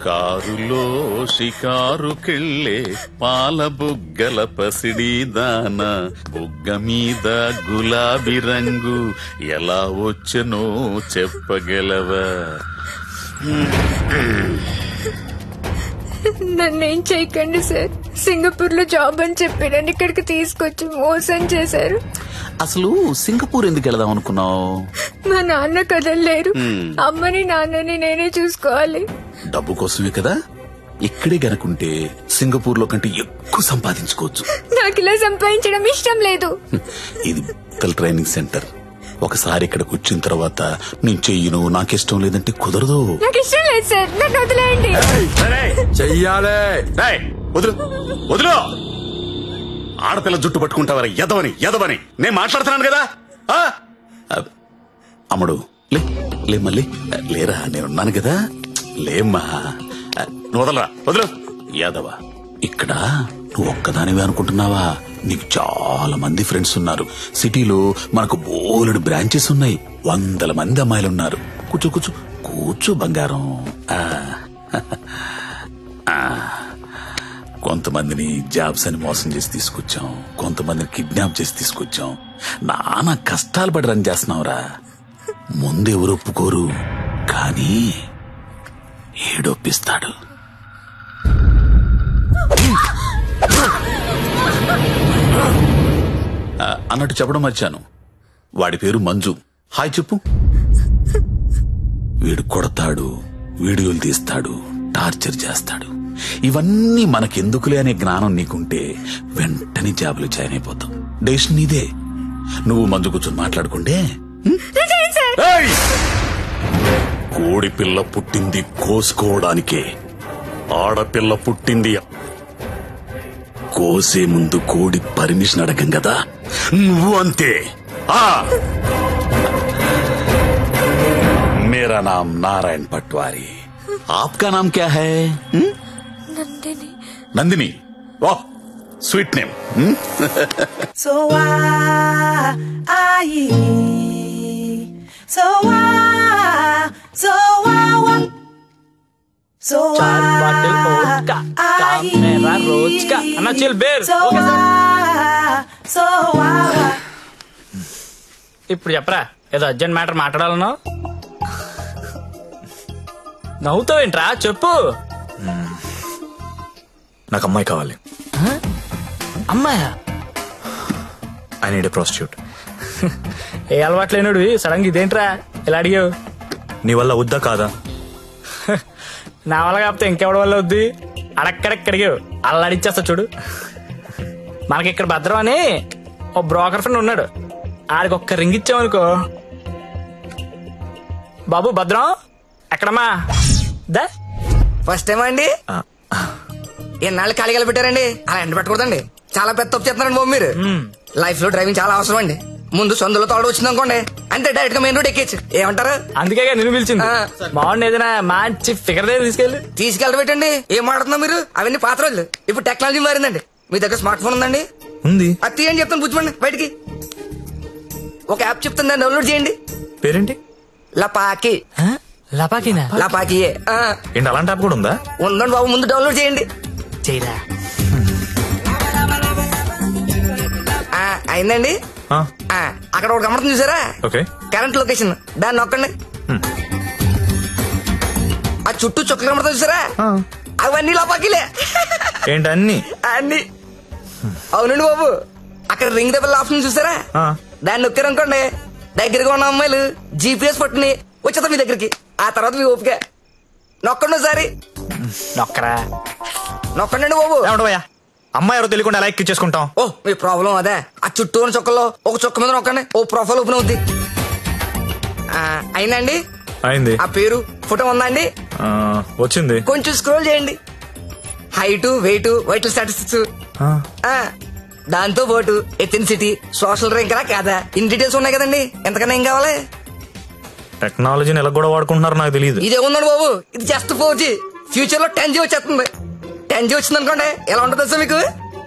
కారులో షికారుకెళ్ళే పాల బుగ్గల పసిడి దాన బుగ్గ మీద గులాబీ రంగు ఎలా వచ్చనో చెప్పగలవా? నన్నేం చేయకండి సార్. సింగపూర్ లో జాబ్ అని చెప్పి నన్ను ఇక్కడికి తీసుకొచ్చి మోసం చేశారు. అసలు సింగపూర్ ఎందుకు వెళదాం అనుకున్నావు? మా నాన్న కదలలేరు. అమ్మని నాన్నని నేనే చూసుకోవాలి. డబ్బు కోసమే కదా. ఇక్కడే గనుకుంటే సింగపూర్ లో కంటే ఎక్కువ సంపాదించుకోవచ్చు. నాకు ఇలా సంపాదించడం ఇష్టం లేదు. ఇది ట్రైనింగ్ సెంటర్. ఒకసారి ఇక్కడికి వచ్చిన తర్వాత నేను చెయ్యను, నాకిష్టం లేదంటే కుదరదు. నాకు ఇష్టం లేదు సార్, నన్ను వదిలేయండి. చెయ్యాలే. వదులు వదులు. ఆడపిల్ల జుట్టు పట్టుకుంటావరా? ఎదవని నేను మాట్లాడుతున్నాను కదా. అమ్ముడు లే మళ్ళీ లేరా, నేనున్నాను కదా. లేమ్మా, వదలరా, వదులు. యాదవ, ఇక్కడ నువ్వు ఒక్కదానివే అనుకుంటున్నావా? నీకు చాలా మంది ఫ్రెండ్స్ ఉన్నారు. సిటీలో మనకు బోలెడు బ్రాంచెస్ ఉన్నాయి. 100 మంది అమ్మాయిలు ఉన్నారు. కూర్చో కూర్చో కూర్చో బంగారం. కొంతమందిని జాబ్స్ అని మోసం చేసి తీసుకొచ్చాం, కొంతమందిని కిడ్నాప్ చేసి తీసుకొచ్చాం. నానా కష్టాలు పడి రన్ చేస్తున్నావురా. ముందు ఎవరు ఒప్పుకోరు, కానీ ఏడొప్పిస్తాడు. అన్నట్టు చెప్పడం మర్చాను, వాడి పేరు మంజు. హాయ్ చెప్పు. వీడు కొడతాడు, వీడియోలు తీస్తాడు, టార్చర్ చేస్తాడు. ఇవన్నీ మనకెందుకులే అనే జ్ఞానం నీకుంటే వెంటనే జాబులు జాయిన్ అయిపోతాం. డెసిషన్ నీదే. నువ్వు మంజు కూర్చొని మాట్లాడుకుంటే. కోడి పిల్ల పుట్టింది కోసుకోవడానికే, ఆడపిల్ల పుట్టింది కోసే ముందు కోడి పర్మిషన్ అడగం కదా. నువ్వు అంతే. मेरा नाम नारायण पटवारी, आपका नाम क्या है? నందిని. नंदिनी, वाह स्वीट नेम. So ఇప్పుడు చెప్పరా, ఏదో అర్జెంట్ మ్యాటర్ మాట్లాడాలన్నా. నవ్వుతావేంట్రా, చెప్పు. నాకు అమ్మాయి కావాలి. అమ్మాయా? I need a prostitute. ఏ అలవాట్లేనుడు సడన్ గా ఇదేంట్రా ఇలా అడిగావు? నీ వల్ల వద్దా కాదా? నా వల్ల కాకపోతే ఇంకెవడి వల్ల వద్దు. అడక్కడక్కడిగావు, అల్లాడిచ్చేస్తా చూడు. మనకి ఇక్కడ భద్రం అని ఓ బ్రోకర్ ఫ్రెండ్ ఉన్నాడు. ఆడికి ఒక్క రింగ్ ఇచ్చామనుకో. బాబు భద్రం ఎక్కడమ్మా? దా ఫస్ట్ టైం అండి. ఎన్నాళ్ళు ఖాళీగా పెట్టారండి, అలా ఎండ పెట్టకూడదండి. చాలా పెద్ద తప్పు చేస్తున్నారండి బాబు మీరు. లైఫ్ లో డ్రైవింగ్ చాలా అవసరం అండి. ముందు సొందులో తోడు వచ్చింది అనుకోండి, అంటే డైరెక్ట్ గా మెయిన్ రోడ్ ఎక్కేచ్చు. ఏమంటారు? అందుకే నేను పిలిచింది. బాగుంది, ఏదైనా మంచి ఫిగర్ దగ్గర తీసుకెళ్ళి పెట్టండి. ఏం మాట్లాడుతున్నా మీరు? అవన్నీ పాత రోజులు. ఇప్పుడు టెక్నాలజీ మారిందండి. మీ దగ్గర స్మార్ట్ ఫోన్ ఉందండి? ఉంది. అది తీయండి, చెప్తాను పుచ్చుకోండి బయటికి. ఒక యాప్ చెప్తాను, దాన్ని డౌన్లోడ్ చేయండి. పేరేంటి? లపాకి. లపాకినా? లపాకియే. ఏంటి అలాంటి యాప్ కూడా ఉందా? ఉందండి బాబు, ముందు డౌన్లోడ్ చేయండి. చేయరా. అయిందండి. అక్కడ ఒక గమనం చూసారా? కరెంట్ లొకేషన్, దాన్ని నొక్కండి. ఆ చుట్టూ చుక్కలు గమనం చూసారా? అవన్నీ లపాకిలే. ఏంటి అన్ని? అన్ని. అవునండి బాబు, అక్కడ రింగ్ ద బెల్ ఆప్షన్ చూసారా? దాన్ని నొక్కారనుకోండి, దగ్గరగా ఉన్న అమ్మాయిలు GPS పట్టుని వచ్చేస్తా మీ దగ్గరికి. ఆ తర్వాత మీ ఓపిక. నొక్కండి ఒకసారి. నొక్కరా. నొక్కండి బాబు. అమ్మాయి ఎవరో తెలియకుండా ఎలా ఎక్కించేసుకుంటాం? ఓ మీ ప్రాబ్లం అదే. ఆ చుట్టూ ఉన్న చుక్కల్లో ఒక చుక్క మీద నొక్కండి, ఓ ప్రొఫైల్ ఓపెన్ అవుద్ది. అయిందండి? అయింది. ఆ పేరు ఫోటో ఉందా అండి? వచ్చింది. కొంచెం స్క్రోల్ చేయండి. హైట్, వెయిట్, వైటల్ స్టాటిస్టిక్స్, దాంతో పాటు ఎథెన్సిటీ, సోషల్ ర్యాంక్ కాదా, ఇన్ డీటెయిల్స్ ఉన్నాయి కదండి. ఎంతకన్నా ఏం కావాలి? టెక్నాలజీని ఎలా కూడా వాడుకుంటున్నారో నాకు తెలియదు. ఇదే ఉందండి బాబు, ఇది జస్ట్ 4G. ఫ్యూచర్ లో 10G వచ్చేస్తుంది. 10G వచ్చింది అనుకోండి, ఎలా ఉంటుంది సార్ మీకు?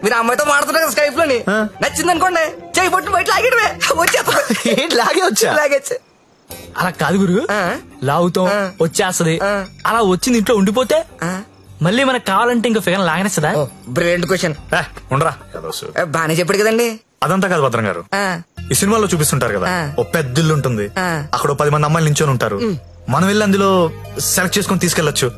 మీరు అమ్మాయితో మాడుతున్నారు కదా స్కైప్ లోని, నచ్చింది అనుకోండి, చేయి పట్టు బయట లాగేయడమే, వచ్చేస్తా. లాగే వచ్చా? లాగేచ్చు. అలా కాదు గురు, లాగుతాం వచ్చేస్తది, అలా వచ్చింది ఇంట్లో ఉండిపోతే మళ్ళీ మనకు కావాలంటే ఇంకా ఫిగర్ లాగనేస్తుందా? Brilliant question. ఉండరా, బానే చెప్పాడు కదండి. అదంతా కాదు భద్రం గారు, ఈ సినిమాలో చూపిస్తుంటారు కదా, ఓ పెద్ద ఇల్లు ఉంటుంది, అక్కడ 10 మంది అమ్మాయిలు నించొని ఉంటారు, మనం వెళ్ళి అందులో సెలెక్ట్ చేసుకుని తీసుకెళ్లొచ్చు.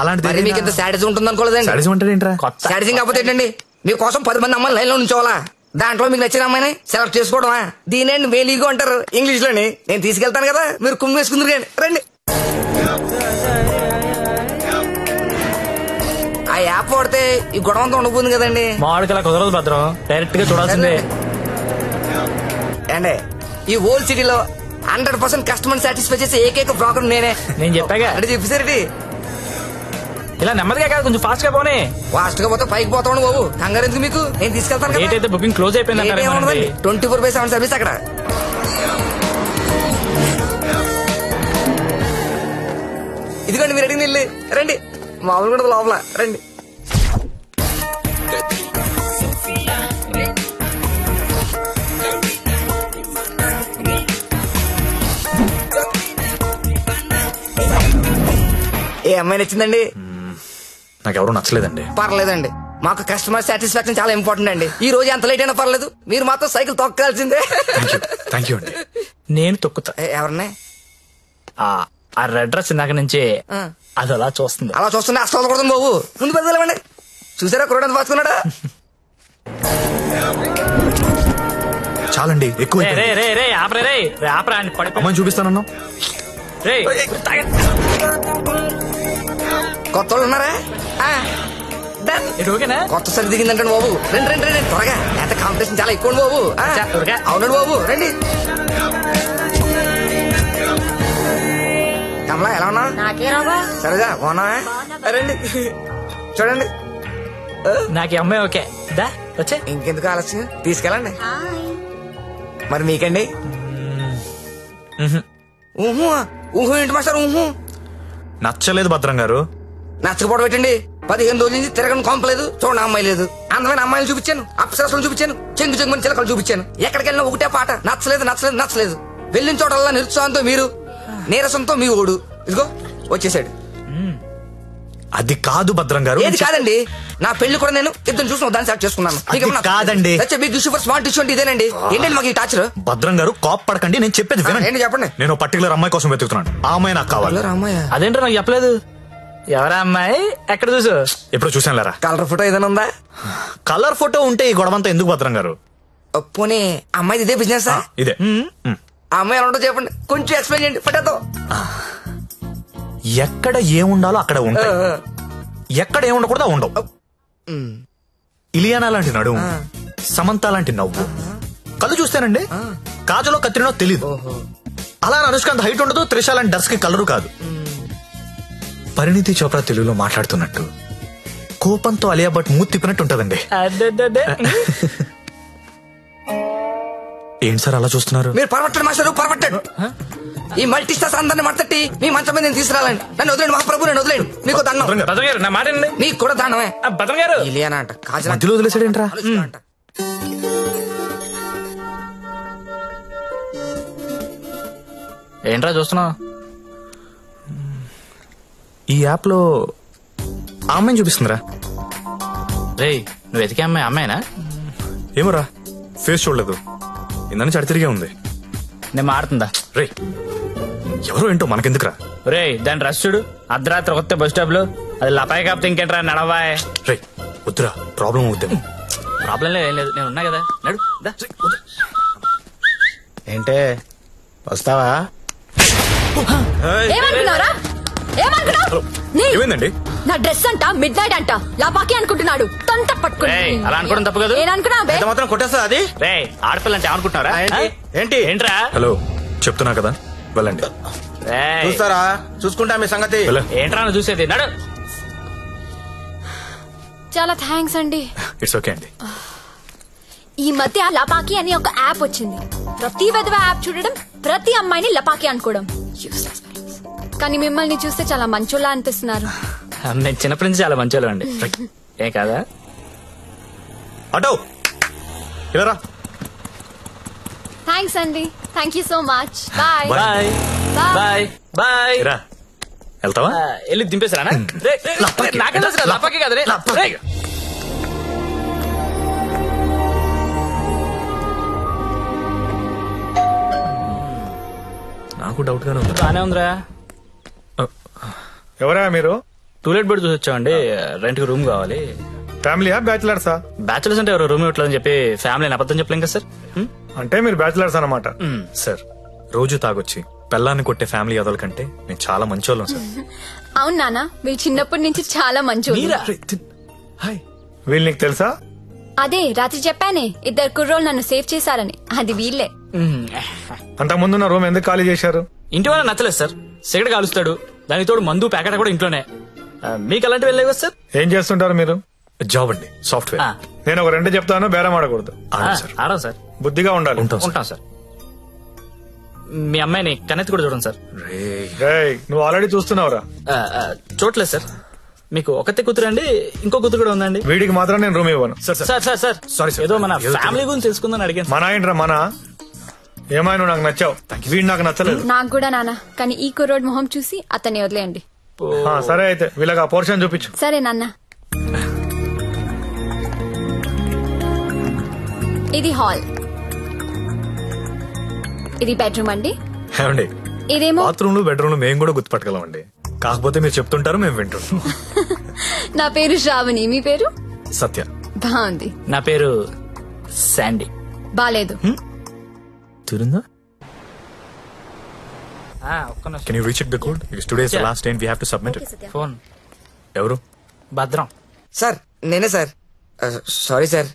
అలాంటిది మీకు ఇంత సాడిజం ఉంటుంది అనుకోలేదండి. సాడిజం అంటే ఏంట్రా? సాడిజం కాకపోతే ఏంటండి, మీకోసం 10 మంది అమ్మాయిలు లైన్ లో ఉంచోవాలా, దాంట్లో మీకు నచ్చిన అమ్మాయిని సెలెక్ట్ చేసుకోవడమా? దీనేండి వేలీగో అంటారు ఇంగ్లీష్ లోని. నేను తీసుకెళ్తాను కదా, మీరు కుమ్మి వేసుకుందరు రండి. ఆ యాప్ వాడితే ఈ గొడవ అంతా ఉండబోతుంది కదండి. మామిడికి అలా కుదరదు భద్రం, డైరెక్ట్ గా చూడాల్సిందే. అండి ఈ హోల్ సిటీలో 100% కస్టమర్ సాటిస్ఫై చేసే ఏకైక బ్రోకర్ నేనే. నేను చెప్పాగా అంటే చెప్పేసరికి ఇలా నెమ్మదిగా కాదు, కొంచెం ఫాస్ట్ గా పోనీ. ఫాస్ట్ గా పోతే పైకి పోతాను బాబు, కంగారు ఎందుకు మీకు, నేను తీసుకెళ్తాను కదా. అయితే బుకింగ్ క్లోజ్ అయిపోయింది 24/7 సర్వీస్ అక్కడ. ఇదిగోండి మీరు అడిగిన ఇల్లు, రండి. మామూలు కూడా లోపల రండి. ఏ అమ్మాయి నచ్చిందండి? నాకెవరూ నచ్చలేదండి. పర్లేదండి, మాకు కస్టమర్ సాటిస్ఫాక్షన్ చాలా ఇంపార్టెంట్ అండి. ఈ రోజు ఎంత లేట్ అయినా పర్లేదు, మీరు మాత్రం సైకిల్ తొక్కాల్సిందే. థ్యాంక్ యూ అండి. నేను తొక్కుతా. ఎవరిని? ఆ రెడ్ డ్రెస్ ఇందాక నుంచి అది అలా చూస్తుంది. అలా చూస్తుంటే అస్తం కొడుతుంది బాబు, ముందు పెద్దలేమండి. చూసారా కురడానికి పాసుకున్నాడా? చాలండి, ఎక్కువ. అమ్మాయిని చూపిస్తానన్నా. కొత్త వాళ్ళు ఉన్నారా? కొత్త సరి దిగిందంటే బాబు, రండి రండి రండి త్వరగా, ఎంత కాంపిటీషన్ చాలా ఎక్కువ బాబు. అవునండి బాబు, రండి. కమలా ఎలా ఉన్నా? సరేగా బాగున్నా? రండి చూడండి. నాకు ఈ అమ్మాయి ఓకే, దా వచ్చే. ఇంకెందుకు ఆలస్యం, తీసుకెళ్ళండి. మరి మీకండి? ఊహు ఊహు ఏంటి మాస్టర్? ఊహు నచ్చలేదు భద్రం గారు. నచ్చకపోవడం పెట్టండి. 15 రోజుల నుంచి తిరగని కొంపలేదు, చూడండి అమ్మాయి లేదు. అందమైన అమ్మాయిలు చూపించాను, అప్సరసలు చూపించాను, చెంగు చెంగుని చిలకలు చూపించాను. ఎక్కడికి వెళ్ళినా ఒకటే పాట, నచ్చలేదు నచ్చలేదు నచ్చలేదు. వెళ్ళిన చోటల్లా నిరుత్సాహంతో మీరు, నీరసంతో మీ ఓడు. ఇదిగో వచ్చేసాడు. అది కాదు భద్రం గారు. ఏది కాదండి, నా పెళ్లి కూడా నేను ఇద్దరు చూసిన దాన్ని సెలెక్ట్ చేసుకున్నాను. కాదండి, big issue for smart issue అంటే ఇదేనండి. ఏంటండి మాకు ఈ టార్చర్? భద్రం గారు కోప్ పడకండి, నేను చెప్పేది ఏంటి చెప్పండి. నేను పర్టికులర్ అమ్మాయి కోసం వెతుకుతున్నాను, ఆ అమ్మాయి నాకు కావాలి. అదేంటో నాకు చెప్పలేదు. ఎవరా అమ్మాయి? ఎక్కడ చూసు? ఎప్పుడు చూసాను లేరా. కలర్ ఫోటో ఏదైనా ఉందా? కలర్ ఫోటో ఉంటే ఈ గొడవంతా ఎందుకు భద్రం గారు? పోనీ అమ్మాయి ఇదే బిజినెస్? ఇదే. ఆ అమ్మాయి ఎలా ఉంటుందో చెప్పండి, కొంచెం ఎక్స్ప్లెయిన్ చేయండి ఫోటోతో. ఎక్కడ ఏముండాలో అక్కడ ఉంటాయి, ఎక్కడ ఏముండకూడదు ఉండవు. ఇలియానా లాంటి నడుము, సమంత లాంటి నవ్వు, కళ్ళు చూస్తానండి కాజలో కత్తిరినో తెలీదు. అలా అనుష్కాంత్ హైట్ ఉండదు, త్రిష లాంటి డర్స్ కి కలరు కాదు. పరిణితి చోప్రా తెలుగులో మాట్లాడుతున్నట్టు, కోపంతో అలియా భట్ మూతి తిప్పినట్టు ఉంటదండి. ఏంటి సార్ అలా చూస్తున్నారు? మీరు పరమట్టండి మాస్టర్, పరమట్టండి. ఈ మల్టీ స్టార్స్ అందరిని మట్టట్టి మీ మంచం మీద నేను తీసుకురాలండి. నన్ను వదిలేండి మహాప్రభు, నన్ను వదిలేండి. మీకు దండం. నా మాట మీకు కూడా దండమే. భద్రం గారు ఇలియానా అంట, కాజల్ మధ్యలో వదిలేసాడేంట్రా? అంట. ఏంట్రా చూస్తున్నావు? ఈ యాప్ లో ఆ అమ్మాయిని చూపిస్తుందిరా. రే నువ్వు వెతికే అమ్మాయి అమ్మాయినా? ఏమోరా, ఫేస్ చూడలేదు, ఇందని చడి తిరిగే ఉంది. నేను మారుతుందా? రే ఎవరో ఏంటో మనకెందుకురా. రే దాని రష్ చూడు, అర్ధరాత్రి కొత్త బస్ స్టాప్ లో. అది లపాయి కాపుతే ఇంకేంట్రా, నడవాయ్. రే వద్దురా, ప్రాబ్లం అవుద్దేమో. ప్రాబ్లం లేదు, ఏం లేదు, నేను ఉన్నా కదా, నడు. ఏంటే వస్తావా? ఏమనుకున్నారా? ఏమనుకున్నావు? ఏమైందండి? నా డ్రెస్ అంట మిడ్ నైట్ అంట లపాకి అనుకుంటున్నాడు, తొంత పట్టుకుని. అలా అనుకోవడం తప్పు కదా. ఏమనుకున్నా మాత్రం కొట్టేస్తా అది. రే ఆడపిల్ల అంటే ఏమనుకుంటున్నారా? ఏంటి ఏంట్రా? హలో చెప్తున్నా కదా, వెళ్ళండి. చూస్తారా, చూసుకుంటా మీ సంగతి. ఏంట్రా నువ్వు చూసేది, నడు. చాలా థ్యాంక్స్ అండి. ఇట్స్ ఓకే అండి. ఈ మధ్య లపాకి అని ఒక యాప్ వచ్చింది. ప్రతి విధవ యాప్ చూడడం, ప్రతి అమ్మాయిని లపాకి అనుకోవడం. కానీ మిమ్మల్ని చూస్తే చాలా మంచోళ్ళ అనిపిస్తున్నారు. నేను చిన్నప్పటి నుంచి చాలా మంచోళ్ళు అండి. ఏ కాదా? అటో ఇలా రా. థ్యాంక్స్ అండి, thank you so much. Bye. Bye. Bye bye. రా వెళ్తావా? వెళ్ళి దింపేసారా? నాకే లపాకి కదా రే. నాకు డౌట్ గానే ఉంది. బానే ఉందిరా. ఎవరా మీరు? టూలెట్ బెడ్ చూసి వచ్చామండి. రెంట్ కి రూమ్ కావాలి. ఫ్యామిలీయా బ్యాచిలర్సా? బ్యాచులర్స్ అంటే ఎవరు రూమ్ ఇవ్వట్లేదని చెప్పి ఫ్యామిలీ అబద్ధం చెప్పలేం కదా సార్. అంటే మీరు బ్యాచిలర్స్ అన్నమాట. సార్ రోజు తాగొచ్చి పెళ్ళాన్ని కొట్టే ఫ్యామిలీ అదల కంటే నేను చాలా మంచోళ్ళం సార్. అవును నాన్న, వీళ్ళు చిన్నప్పటి నుంచి చాలా మంచి. హాయ్, వీళ్ళు నీకు తెలుసా? అదే రాత్రి చెప్పానే, 2 కుర్రోళ్ళు నన్ను సేవ్ చేశారని. అది వీళ్ళే. అంతకు ముందున్న రూమ్ ఎందుకు ఖాళీ చేశారు? ఇంటి వాళ్ళ నచ్చలేదు సార్. సిగరెట్ కాలుస్తాడు, దానికి తోడు మందు ప్యాకెట్ కూడా ఇంట్లోనే. మీకు అలాంటివి వెళ్ళలేవు కదా సార్. ఏం చేస్తుంటారు మీరు? జాబ్ అండి, సాఫ్ట్వేర్. నేను ఒక 2 చెప్తాను, బేరం ఆడకూడదు. ఆడం సార్. బుద్ధిగా ఉండాలి. ఉంటాం సార్. మీ అమ్మాయిని కన్నెత్తి కూడా చూడండి సార్. రేయ్, నువ్వు ఆల్రెడీ చూస్తున్నావురా. చూడలేదు సార్. మీకు ఒకతే కూతురు అండి, ఇంకో కూతురు కూడా ఉందండి. వీడికి మాత్రం నేను రూమ్ ఇవ్వను. సార్ సారీ సార్, ఏదో మన ఫ్యామిలీ గురించి తెలుసుకుందని అడిగాను. మన ఏంట్రా మన? ఏమైనా నువ్వు నాకు నచ్చావు, వీడు నాకు నచ్చలేదు. నాకు కూడా నాన్న, కానీ ఈ కుర్రోడ్ మొహం చూసి అతన్ని వదిలేయండి. సరే అయితే వీళ్ళకి ఆ పోర్షన్ చూపించు. సరే నాన్న. ఇది హాల్, ఇది బెడ్రూమ్ అండి. ఏమండి, ఇదేమో బాత్రూమ్ బెడ్రూమ్ మేము కూడా గుర్తుపట్టగలం అండి. కాకపోతే మీరు చెప్తుంటారు, మేము వింటుంటాం. నా పేరు శ్రావణి, మీ పేరు? సత్య. బాగుంది. నా పేరు శాండీ. బాలేదు. తిరుందా? ఒక్క నిమిషం. Can you recheck the code? Because today is the last day and we have to submit it. Phone. ఎవరు? భద్రం. సార్ నేనే సార్. సారీ సార్,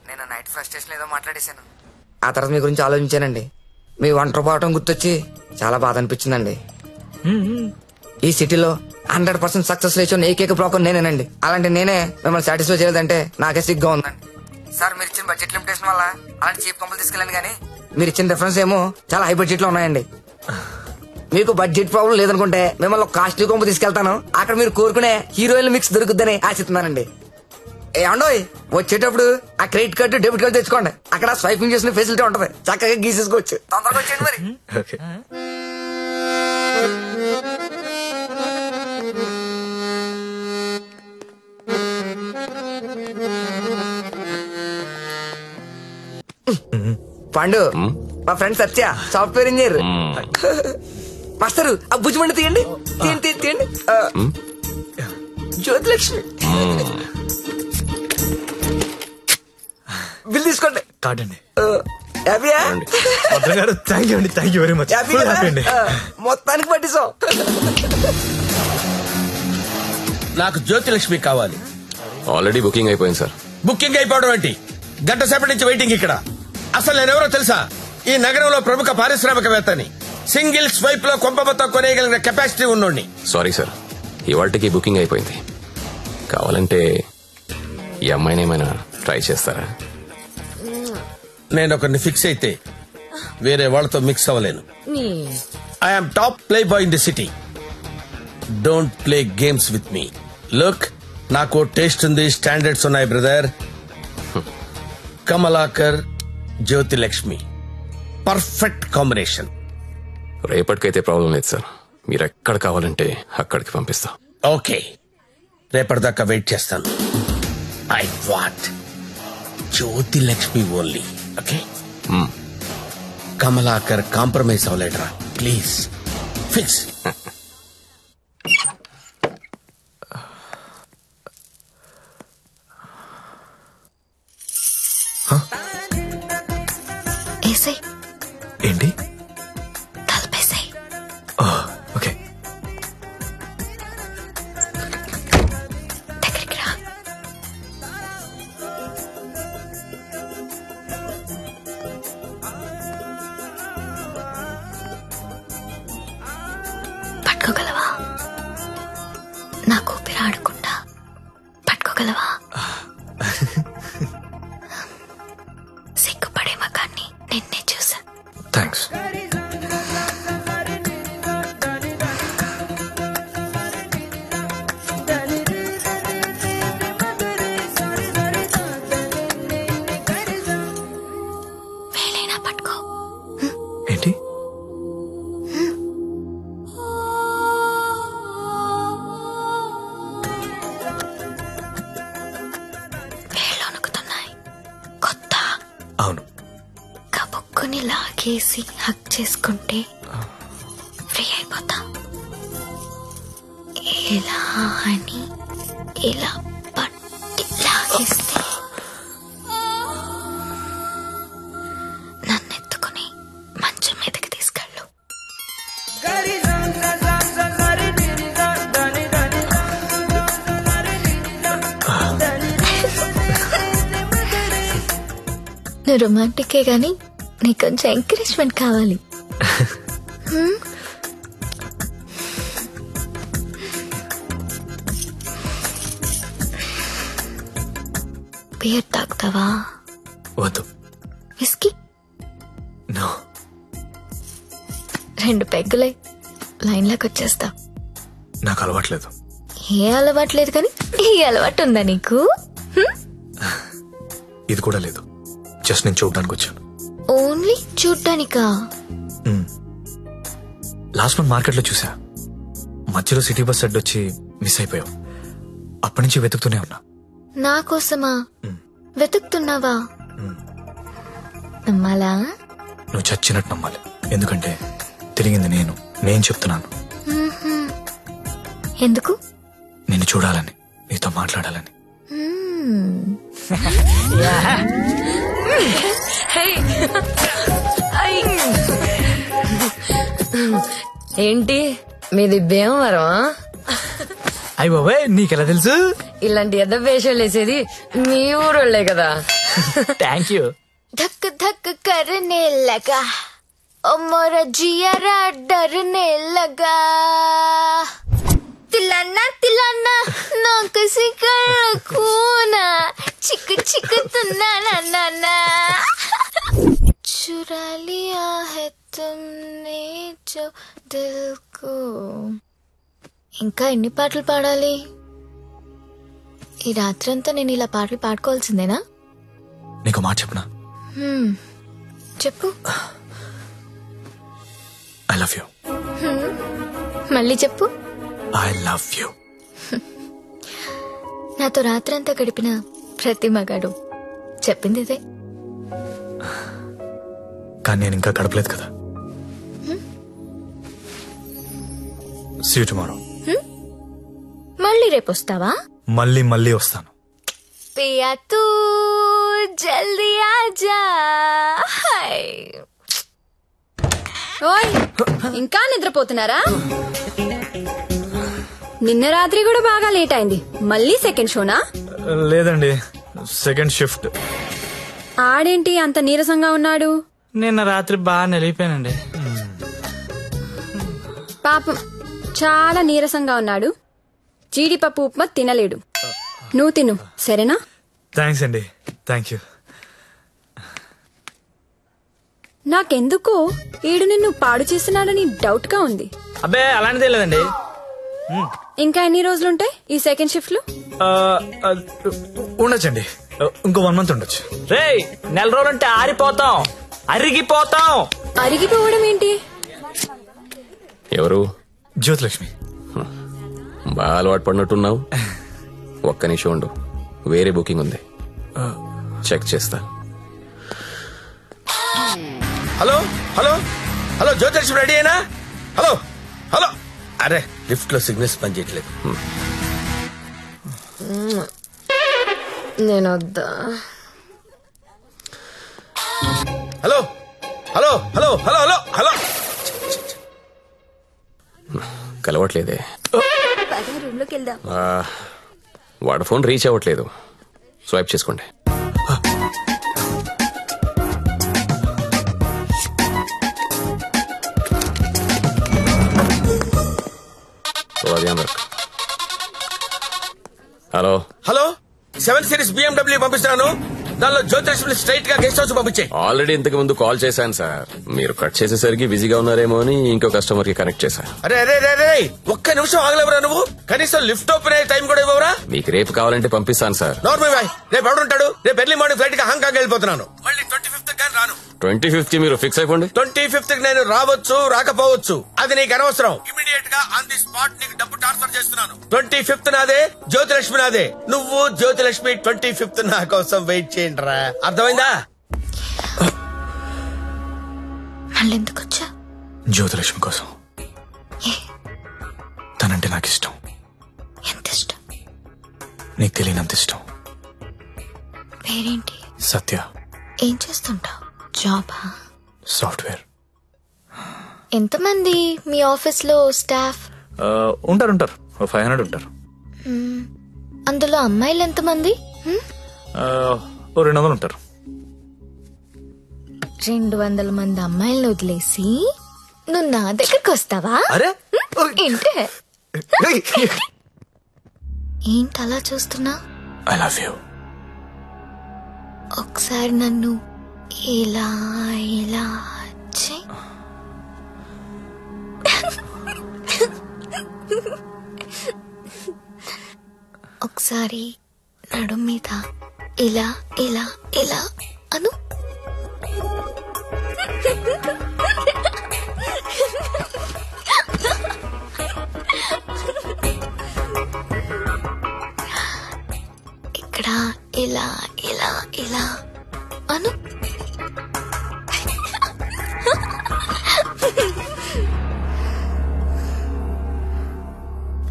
నేను నైట్ ఫ్రస్ట్రేషన్ ఏదో మాట్లాడేశాను. ఆ తర్వాత మీ గురించి ఆలోచించానండి. మీ ఒంటరి పోవటం గుర్తొచ్చి చాలా బాధ అనిపించిందండి. ఈ సిటీలో 100% సక్సెస్ రేషియో ఏకైక బ్రోకర్ నేనేనండి. అలాంటి నేనే మిమ్మల్ని సాటిస్ఫై చేయలేదంటే నాకే సిగ్గా ఉందండి. సార్ మీరు ఇచ్చిన బడ్జెట్ లిమిటేషన్ వల్ల అలాంటి చీప్ కంపెనీ తీసుకెళ్ళండి, కానీ మీరు ఇచ్చిన రిఫరెన్స్ ఏమో చాలా హై బడ్జెట్ లో ఉన్నాయండి. మీకు బడ్జెట్ ప్రాబ్లం లేదనుకుంటే మిమ్మల్ని ఒక కాస్ట్లీ కొంపు తీసుకెళ్తాను. అక్కడ మీరు కోరుకునే హీరోయిన్ మిక్స్ దొరుకుద్దని ఆశిస్తున్నానండి. ఏమండోయ్, వచ్చేటప్పుడు ఆ క్రెడిట్ కార్డు డెబిట్ కార్డు తెచ్చుకోండి. అక్కడ స్వైపింగ్ చేసిన ఫెసిలిటీ ఉంటది, చక్కగా గీసేసుకోవచ్చు. తొందరగా వచ్చేయండి మరి. Okay. పండు, మా ఫ్రెండ్ సత్య, సాఫ్ట్వేర్ ఇంజనీర్. మాస్టరు ఆ భుజమండి తీయండి, తీయండి తీయండి. జ్యోతిలక్ష్మి బిల్ తీసుకోండి. కార్డ్ అండి. హ్యాపీయా? భద్రం గారు, థ్యాంక్ యూ అండి, thank you very much. Happy అండి. మొత్తానికి పట్టిస్తాం. నాకు జ్యోతిలక్ష్మి కావాలి. ఆల్రెడీ బుకింగ్ అయిపోయింది సార్. బుకింగ్ అయిపోవడం ఏంటి? గంట సేపటి నుంచి వెయిటింగ్ ఇక్కడ. అసలు నేనెవరో తెలుసా? ఈ నగరంలో ప్రముఖ పారిశ్రామికవేత్తని. సింగిల్ స్వైప్ లో కొంప మొత్తం కొనేయగలిగిన కెపాసిటీ ఉన్నోడిని. సారీ సార్, ఇవాళకి బుకింగ్ అయిపోయింది. కావాలంటే ఈ అమ్మాయిని ఏమైనా ట్రై చేస్తారా? నేను ఒకరిని ఫిక్స్ అయితే వేరే వాళ్ళతో మిక్స్ అవ్వలేను. I'm top play boy in the city. Don't play games with me. Look, నాకు టేస్ట్ ఉంది, స్టాండర్డ్స్ ఉన్నాయి brother. Kamalakar, Jyothilakshmi, perfect combination. రేపటికైతే ప్రాబ్లం లేదు సార్, మీరు ఎక్కడ కావాలంటే అక్కడికి పంపిస్తా. ఓకే, రేపటిదాకా వెయిట్ చేస్తాను. I want Jyothilakshmi only. Okay, Kamalakar compromise అవ్వలేడరా ప్లీజ్. ఫిక్స్. ఏంటి? తలపేసాయి. ఓకే. దగ్గరికి రా. పట్టుకోగలవా? నాకు ఊపిరి ఆడకుండా పట్టుకోగలవా? సిగ్గుపడే మగాన్ని నిన్నే చూసా. థ్యాంక్స్. వేలైనా పట్టుకో. ఏంటి? పట్టుకుని లాగేసి హక్ చేసుకుంటే ఫ్రీ అయిపోతా. ఇలా అని ఇలా పట్టి లాగేస్తే నన్ను ఎత్తుకుని మంచం మీదకి తీసుకెళ్ళు. నువ్వు రొమాంటికే గాని నీకు కొంచెం ఎంకరేజ్మెంట్ కావాలి. బియర్ తాగుతావా? వద్దు. విస్కీ? నో. 2 పెగ్గులై లైన్లోకి వచ్చేస్తా. నాకు అలవాట్లేదు. ఏ అలవాటు లేదు కానీ ఈ అలవాటు ఉందా నీకు? ఇది కూడా లేదు. జస్ట్ నేను చూడడానికి వచ్చాను. ఓన్లీ చూడ్డానికా? లాస్ట్ మంత్ మార్కెట్లో చూసా. మధ్యలో సిటీ బస్ అడ్డొచ్చి మిస్ అయిపోయావు. అప్పటి నుంచి వెతుకుతూనే ఉన్నా. నా కోసమా వెతుకుతున్నావా? నమ్మాలా? నువ్వు చచ్చినట్టు నమ్మాలి. ఎందుకంటే తిరిగింది నేను చెప్తున్నాను. ఎందుకు? నిన్ను చూడాలని, నీతో మాట్లాడాలని. ఏంటి మీది భీమవరం? అయ్య బాబాయ్, నీకెలా తెలుసు? ఇలాంటి ఎద్ద వేషాలు వేసేది మీ ఊరోళ్లే కదా. Thank you. धक धक करने लगा ओ मोरा जियारा डरने लगा तिलाना तिलाना ना किसी कर खूना चिक चिक तुना ना ना ना चुरा लिया है तुमने जो दिल को. ఇంకా ఎన్ని పాటలు పాడాలి? ఈ రాత్రంతా నేను ఇలా పాటలు పాడుకోవాల్సిందేనా? నీకు మాట చెప్పనా? చెప్పు. I love you. మళ్ళీ చెప్పు. I love you. నాతో రాత్రంతా గడిపిన ప్రతి మగాడు చెప్పింది ఇదే. కానీ నేను ఇంకా గడపలేదు కదా. See you tomorrow. మళ్ళీ రేపు వస్తావా? మళ్ళీ వస్తాను. పియా తూ జల్దీ ఆజా. ఓయ్, ఇంకా నిద్రపోతున్నారా? నిన్న రాత్రి కూడా బాగా లేట్ అయింది. మళ్ళీ సెకండ్ షోనా? లేదండి, సెకండ్ షిఫ్ట్. ఆడేంటి అంత నీరసంగా ఉన్నాడు? నిన్న రాత్రి బాగా నలిగిపోయానండి. పాపం చాలా నీరసంగా ఉన్నాడు. జీడిపప్పు ఉప్మా తినలేడు. నువ్వు తిను, సరేనా? థ్యాంక్స్ అండి. Thank you. నాకెందుకో ఈడు నిన్ను పాడు చేస్తున్నాడని డౌట్ గా ఉంది. అబ్బే అలాంటిదే లేదండి. ఇంకా ఎన్ని రోజులుంటాయి ఈ సెకండ్ షిఫ్ట్ లో? ఉండొచ్చండి, ఇంకో 1 month ఉండొచ్చు. రేయ్, 4 రోజులుంటే ఆరిపోతాం, అరిగిపోతాం. అరిగిపోవడం ఏంటి? ఎవరు? జ్యోతిలక్ష్మి. బాగా అలవాటు పడినట్టున్నావు. ఒక్క నిమిషం ఉండు, వేరే బుకింగ్ ఉంది, చెక్ చేస్తా. Hello hello hello, Jyothilakshmi ready అయినా? Hello hello. అరే, లిఫ్ట్ లో సిగ్నల్స్ పనిచేయట్లేదు. నేను వద్దా? Hello hello hello hello hello hello. కలవట్లేదే. రూమ్ లోకి వెళ్దాం. వాడు ఫోన్ రీచ్ అవ్వట్లేదు. స్వైప్ చేసుకోండి. హలో హలో, 7 Series BMW పంపిస్తున్నాను. దానిలో జ్యోతిలక్ష్మి స్ట్రైట్ గా గెస్ట్ హౌస్ పంపించే. ఆల్రెడీ ఇంతకు ముందు కాల్ చేశాను సార్. మీరు కట్ చేసేసరికి బిజీగా ఉన్నారేమో అని ఇంకో కస్టమర్ కి కనెక్ట్ చేశా. అరే అరే అరే, ఒక్క నిమిషం ఆగలేవరా నువ్వు? కనీసం లిఫ్ట్ ఓపెన్ అయ్యే టైం కూడా ఇవ్వరా? మీకు రేపు కావాలంటే పంపిస్తాను సార్. నార్మల్ బాయ్, రేపు ఎవడుంటాడు? రేపు ఎర్లీ మార్నింగ్ ఫ్లైట్ గా హాంకాంగ్ వెళ్ళిపోతున్నాను. మళ్ళీ 25th కానీ రాను. 25th కి మీరు ఫిక్స్ అయిపోండి. 25th కి నేను రావచ్చు, రాకపోవచ్చు, అది నీకు అనవసరం. ఇమీడియట్ గా ఆన్ ది స్పాట్ నీకు డబ్బు ట్రాన్స్ఫర్ చేస్తున్నాను. 25th నాదే, జ్యోతిలక్ష్మి నాదే. నువ్వు జ్యోతిలక్ష్మి 25th నా కోసం వెయిట్ చేయండి రా. అర్థమైందా? మళ్ళీ ఎందుకు వచ్చా? జ్యోతిలక్ష్మి కోసం. తనంటే నాకు ఇష్టం. ఎంత ఇష్టం? నీకు తెలియనంత ఇష్టం. పేరేంటి? సత్య. ఏం చేస్తుంటావు? జాబా? సాఫ్ట్వేర్. ఎంతమంది మీ ఆఫీస్ లో స్టాఫ్? ఉంటారు 500 ఉంటారు. అందులో అమ్మాయిలు ఎంతమంది? 200 ఉంటారు. 200 మంది అమ్మాయిలను వదిలేసి నువ్వు నా దగ్గరకు వస్తావా? అరే ఏంటే ఏంటి అలా చూస్తున్నా? I love you. ఒకసారి నన్ను ఇలా ఇలా చెయ్. ఒకసారి నడుం మీద ఇలా ఇలా ఇలా అను. ఇక్కడ ఇలా ఇలా ఇలా అను.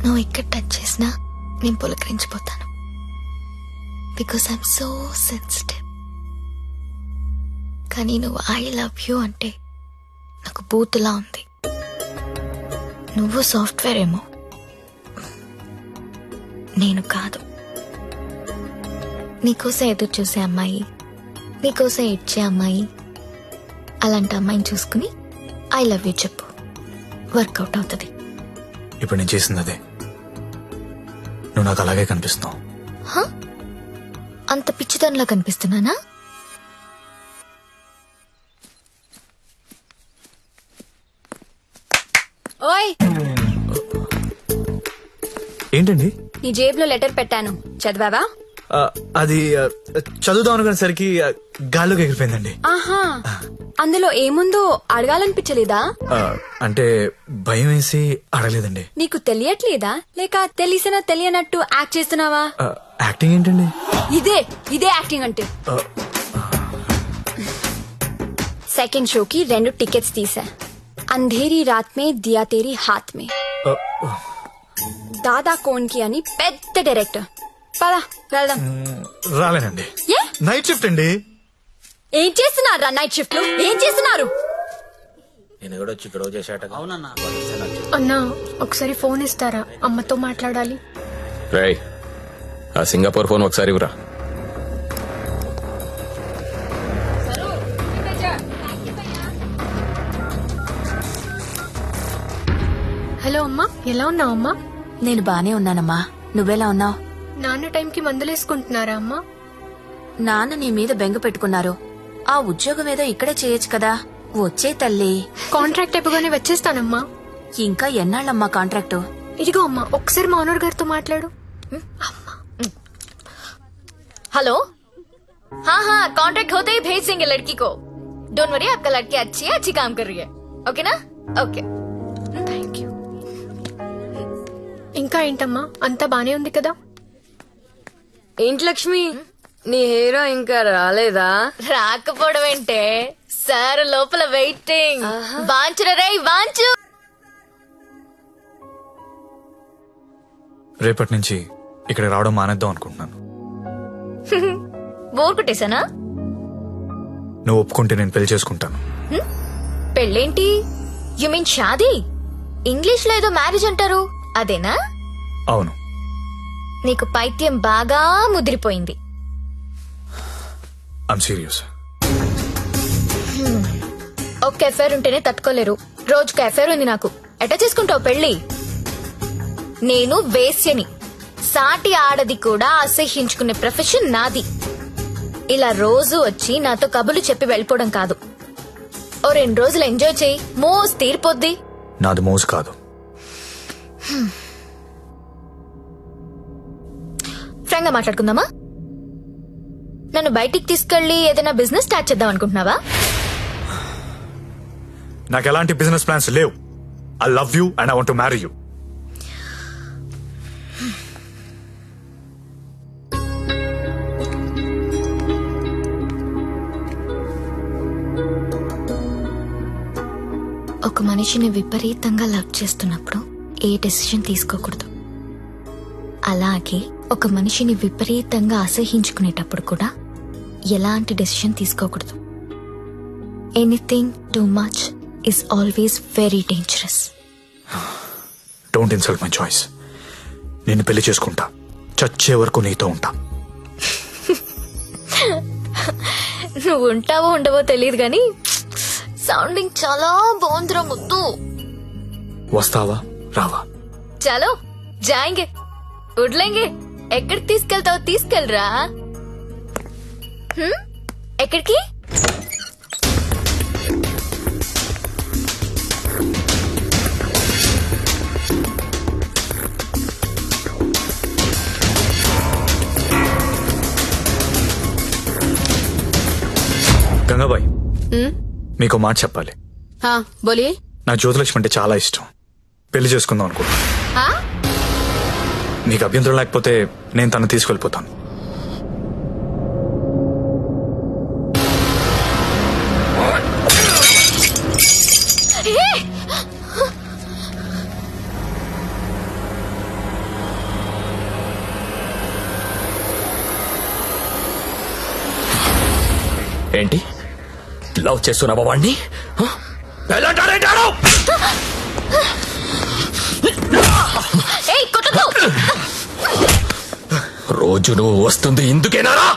నువ్వు ఇక్కడ టచ్ చేసినా నేను పులకరించిపోతాను. Because I'm so sensitive. కానీ నువ్వు ఐ లవ్ యూ అంటే నాకు బూతులా ఉంది. నువ్వు సాఫ్ట్వేర్ ఏమో, నేను కాదు. నీకోసం ఎదురు చూసే అమ్మాయి, నీకోసం ఇచ్చే అమ్మాయి, అలాంటి అమ్మాయిని చూసుకుని ఐ లవ్ యూ చెప్పు, వర్కౌట్ అవుతుంది. ఇప్పుడు నేను చేసింది అదే. నువ్వు నాకు అలాగే కనిపిస్తున్నావు. అంత పిచ్చితనంలా కనిపిస్తున్నానా? ఓయ్, ఏంటండి? నీ జేబులో లెటర్ పెట్టాను, చదివావా? అది చదువుదాం అనుకునేసరికి గాల్లోకి ఎగిరిపోయిందండి. ఆహా, అందులో ఏముందో అడగాలనిపించలేదా? అంటే భయం వేసి అడగలేదండి. నీకు తెలియట్లేదా, లేక తెలిసినా తెలియనట్టు యాక్ట్ చేస్తున్నావా? యాక్టింగ్ ఏంటండి? ఇదే యాక్టింగ్ అంటే. సెకండ్ షోకి 2 టికెట్స్ తీసా. అంధేరీ రాత్ మే దియా తేరీ హాత్ మే. దాదా కోన్కి అని పెద్ద డైరెక్టర్. పదా వెళ్దాం. రాలేనండి, నైట్ షిఫ్ట్ అండి. ఏం చేస్తున్నారు నైట్ షిఫ్ట్ లో? ఏం చేస్తున్నారు? నేను కూడా వచ్చి ఇక్కడ చేశాట. అవునన్నా. అన్నా ఒకసారి ఫోన్ ఇస్తారా? అమ్మతో మాట్లాడాలి. రేయ్, ఆ సింగపూర్ ఫోన్ ఒకసారి ఇవ్వరా. హలో అమ్మా, ఎలా ఉన్నావు అమ్మా? నేను బానే ఉన్నానమ్మా, నువ్వెలా ఉన్నావు? నాన్న టైంకి మందులేసుకుంటున్నారా అమ్మా? నాన్న నీ మీద బెంగ పెట్టుకున్నారు. ఆ ఉద్యోగం ఏదో ఇక్కడే చేయొచ్చు కదా. వచ్చే తల్లి. కాంట్రాక్ట్ అయిపోగానే వచ్చేస్తానమ్మా. ఇంకా ఎన్నాళ్ళమ్మా కాంట్రాక్టు? ఇదిగో అమ్మా, ఒకసారి మా ఓనర్ గారితో మాట్లాడు. हेलो, हाँ कॉन्ट्रैक्ट होते ही भेज देंगे लड़की को. डोंट वरी, आपका लड़की अच्छी काम कर रही है. ओके ना? Okay, thank you. ఇంకా ఏంటమ్మా, అంతా బానే ఉంది కదా? ఏంటి లక్ష్మి, నీ హీరో ఇంకా రాలేదా? రాకపోవడం ఏంటే, సార్ లోపల వెయిటింగ్. వాంచురా రే వాంచు. రేపటి నుంచి ఇక్కడ రావడం మానేద్దాం అనుకుంటున్నాను. బోర్ కొట్టేశానా? నువ్వు ఒప్పుకుంటే నేను పెళ్లి చేసుకుంటాను. పెళ్ళేంటి? యు మీన్ షాదీ? ఇంగ్లీష్ లో ఏదో మ్యారేజ్ అంటారు, అదేనా? అవును. నీకు పైత్యం బాగా ముదిరిపోయింది. I'm serious. ఒక్క ఎఫైర్ ఉంటేనే తట్టుకోలేరు, రోజుకు ఎఫైర్ ఉంది నాకు. ఎట్టా చేసుకుంటావు పెళ్లి? నేను వేశ్యని, సాటి ఆడది కూడా అసహ్యించుకునే ప్రొఫెషన్ నాది. ఇలా రోజు వచ్చి నాతో కబులు చెప్పి వెళ్ళిపోవడం కాదు. ఓ 2 రోజులు ఎంజాయ్ చేయి, మోస్ తీరిపోద్ది. నాది మోజు కాదు. ఫ్రాంక్ గా మాట్లాడుకుందామా? నన్ను బయటికి తీసుకెళ్లి ఏదైనా బిజినెస్ స్టార్ట్ చేద్దాం అనుకుంటున్నావా? నాకు ఎలాంటి బిజినెస్ ప్లాన్స్ లేవు. I love you and I want to marry you. ఒక మనిషిని విపరీతంగా లవ్ చేస్తున్నప్పుడు ఏ డెసిషన్ తీసుకోకూడదు. అలాగే ఒక మనిషిని విపరీతంగా అసహించుకునేటప్పుడు కూడా ఎలాంటి డెసిషన్ తీసుకోకూడదు. Anything too much is always very dangerous. Don't insult my choice. నేను పెళ్లి చేసుకుంటా, చచ్చే వరకు నీతో ఉంటా. నువ్వు ఉంటావో ఉండవో తెలియదు గాని సౌండింగ్ చాలా బాగుందిరా ముద్దు. వస్తావా రావా? చలో జాయింగే ఉడ్లేంగే. ఎక్కడికి తీసుకెళ్తావో తీసుకెళ్ళరా. ఎక్కడికి? గంగాబాయ్, మీకు మాట చెప్పాలి. బోలియే. నాకు జ్యోతిలక్ష్మి అంటే చాలా ఇష్టం. పెళ్లి చేసుకుందాం అనుకుంటా. నీకు అభ్యంతరం లేకపోతే నేను తను తీసుకెళ్ళిపోతాను. ఏంటి లవ్ చేస్తున్నావా వాణ్ణి? రోజు నువ్వు వస్తుంది ఇందుకేనారా?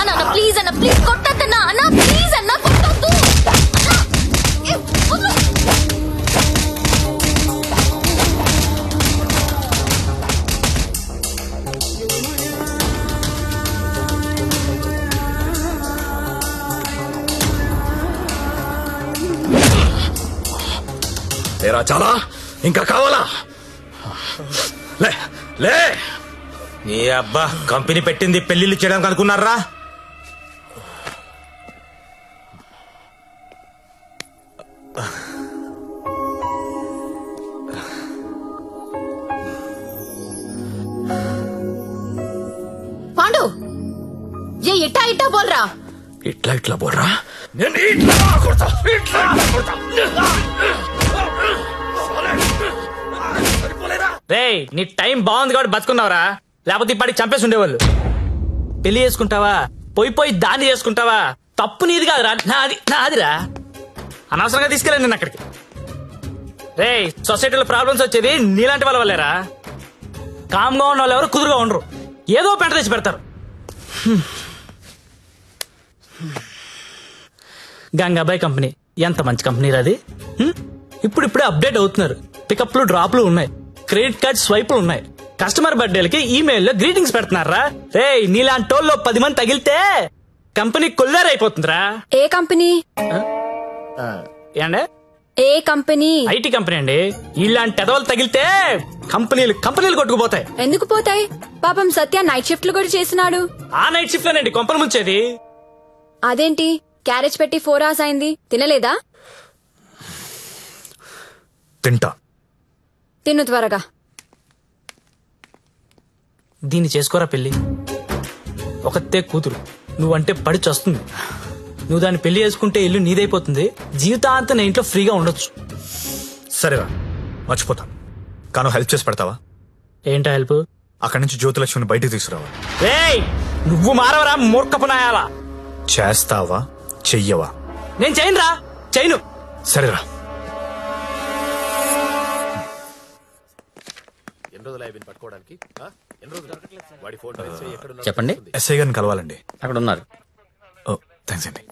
అన్న ప్లీజ్ అన్న, ప్లీజ్ కొట్టద్దన్నా అన్న, ప్లీజ్ అన్న కొట్టద్దు. ఏరా చాలా ఇంకా కావాలా? లే లే. నీ అబ్బా కంపెనీ పెట్టింది పెళ్లిళ్ళు చేయడానికి అనుకున్నారా? పాండు ఏ ఇట్టా ఇట్టా బోల్రా. ఇట్లా ఇట్లా బోర్రా. నేను ఇట్లా కొడతా, ఇట్లా కొడతా. రేయ్, నీ టైం బాగుంది కాబట్టి బతుకున్నావురా, లేకపోతే ఇప్పటికి చంపేసి ఉండేవాళ్ళు. పెళ్లి చేసుకుంటావా, పోయి దాన్ని చేసుకుంటావా? తప్పు నీది కాదురా, నాదిరా. అనవసరంగా తీసుకెళ్ళాను నేను అక్కడికి. రేయ్, సొసైటీలో ప్రాబ్లమ్స్ వచ్చేది నీలాంటి వాళ్ళ వల్లేరా. కామ్గా ఉన్న వాళ్ళు ఎవరు కుదురుగా ఉండరు, ఏదో పెంట తెచ్చి పెడతారు. గంగాబాయ్ కంపెనీ ఎంత మంచి కంపెనీ అది. ఇప్పుడిప్పుడే అప్డేట్ అవుతున్నారు. పికప్లు డ్రాప్లు ఉన్నాయి, క్రెడిట్ కార్డ్ స్వైపులు ఉన్నాయి. కస్టమర్ బర్త్డేలకి ఈమెయిల్లో గ్రీటింగ్స్ పెడుతున్నారా. రే, నీలాంటి టోల్లో 10 మంది తగిలితే కంపెనీ కొల్లారైపోతుందిరా. ఏ కంపెనీ? ఏండే? ఏ కంపెనీ? ఐటీ కంపెనీ అండి. ఇలాంటి ఎదవలు తగిలితే కంపెనీలు కొట్టుకుపోతాయి. ఎందుకు పోతాయి? పాపం సత్య నైట్ షిఫ్ట్లు కూడా చేసినాడు. ఆ నైట్ షిఫ్ట్ లోనండి కొంపలు ముంచేది. అదేంటి క్యారేజ్ పెట్టి 4 hours అయింది, తినలేదా? తింటా. తిను త్వరగా. దీన్ని చేసుకోరా పెళ్లి. ఒకతే కూతురు, నువ్వంటే పడి చస్తుంది. నువ్వు దాన్ని పెళ్లి చేసుకుంటే ఇల్లు నీదైపోతుంది, జీవితాంతం ఇంట్లో ఫ్రీగా ఉండొచ్చు. సరేరా, మర్చిపోతాను. కాను హెల్ప్ చేసి పెడతావా? ఏంటా హెల్ప్? అక్కడి నుంచి జ్యోతిలక్ష్మిని బయటికి తీసుకురావా. రేయ్, నువ్వు మారవరా మూర్ఖపునాయాలా. చేస్తావా చెయ్యవా? నేను చేయనురా, చేయను. సరేరా. చెప్పండి. ఎస్ఐ గారిని కలవాలండి. అక్కడ ఉన్నారు. థ్యాంక్స్ అండి.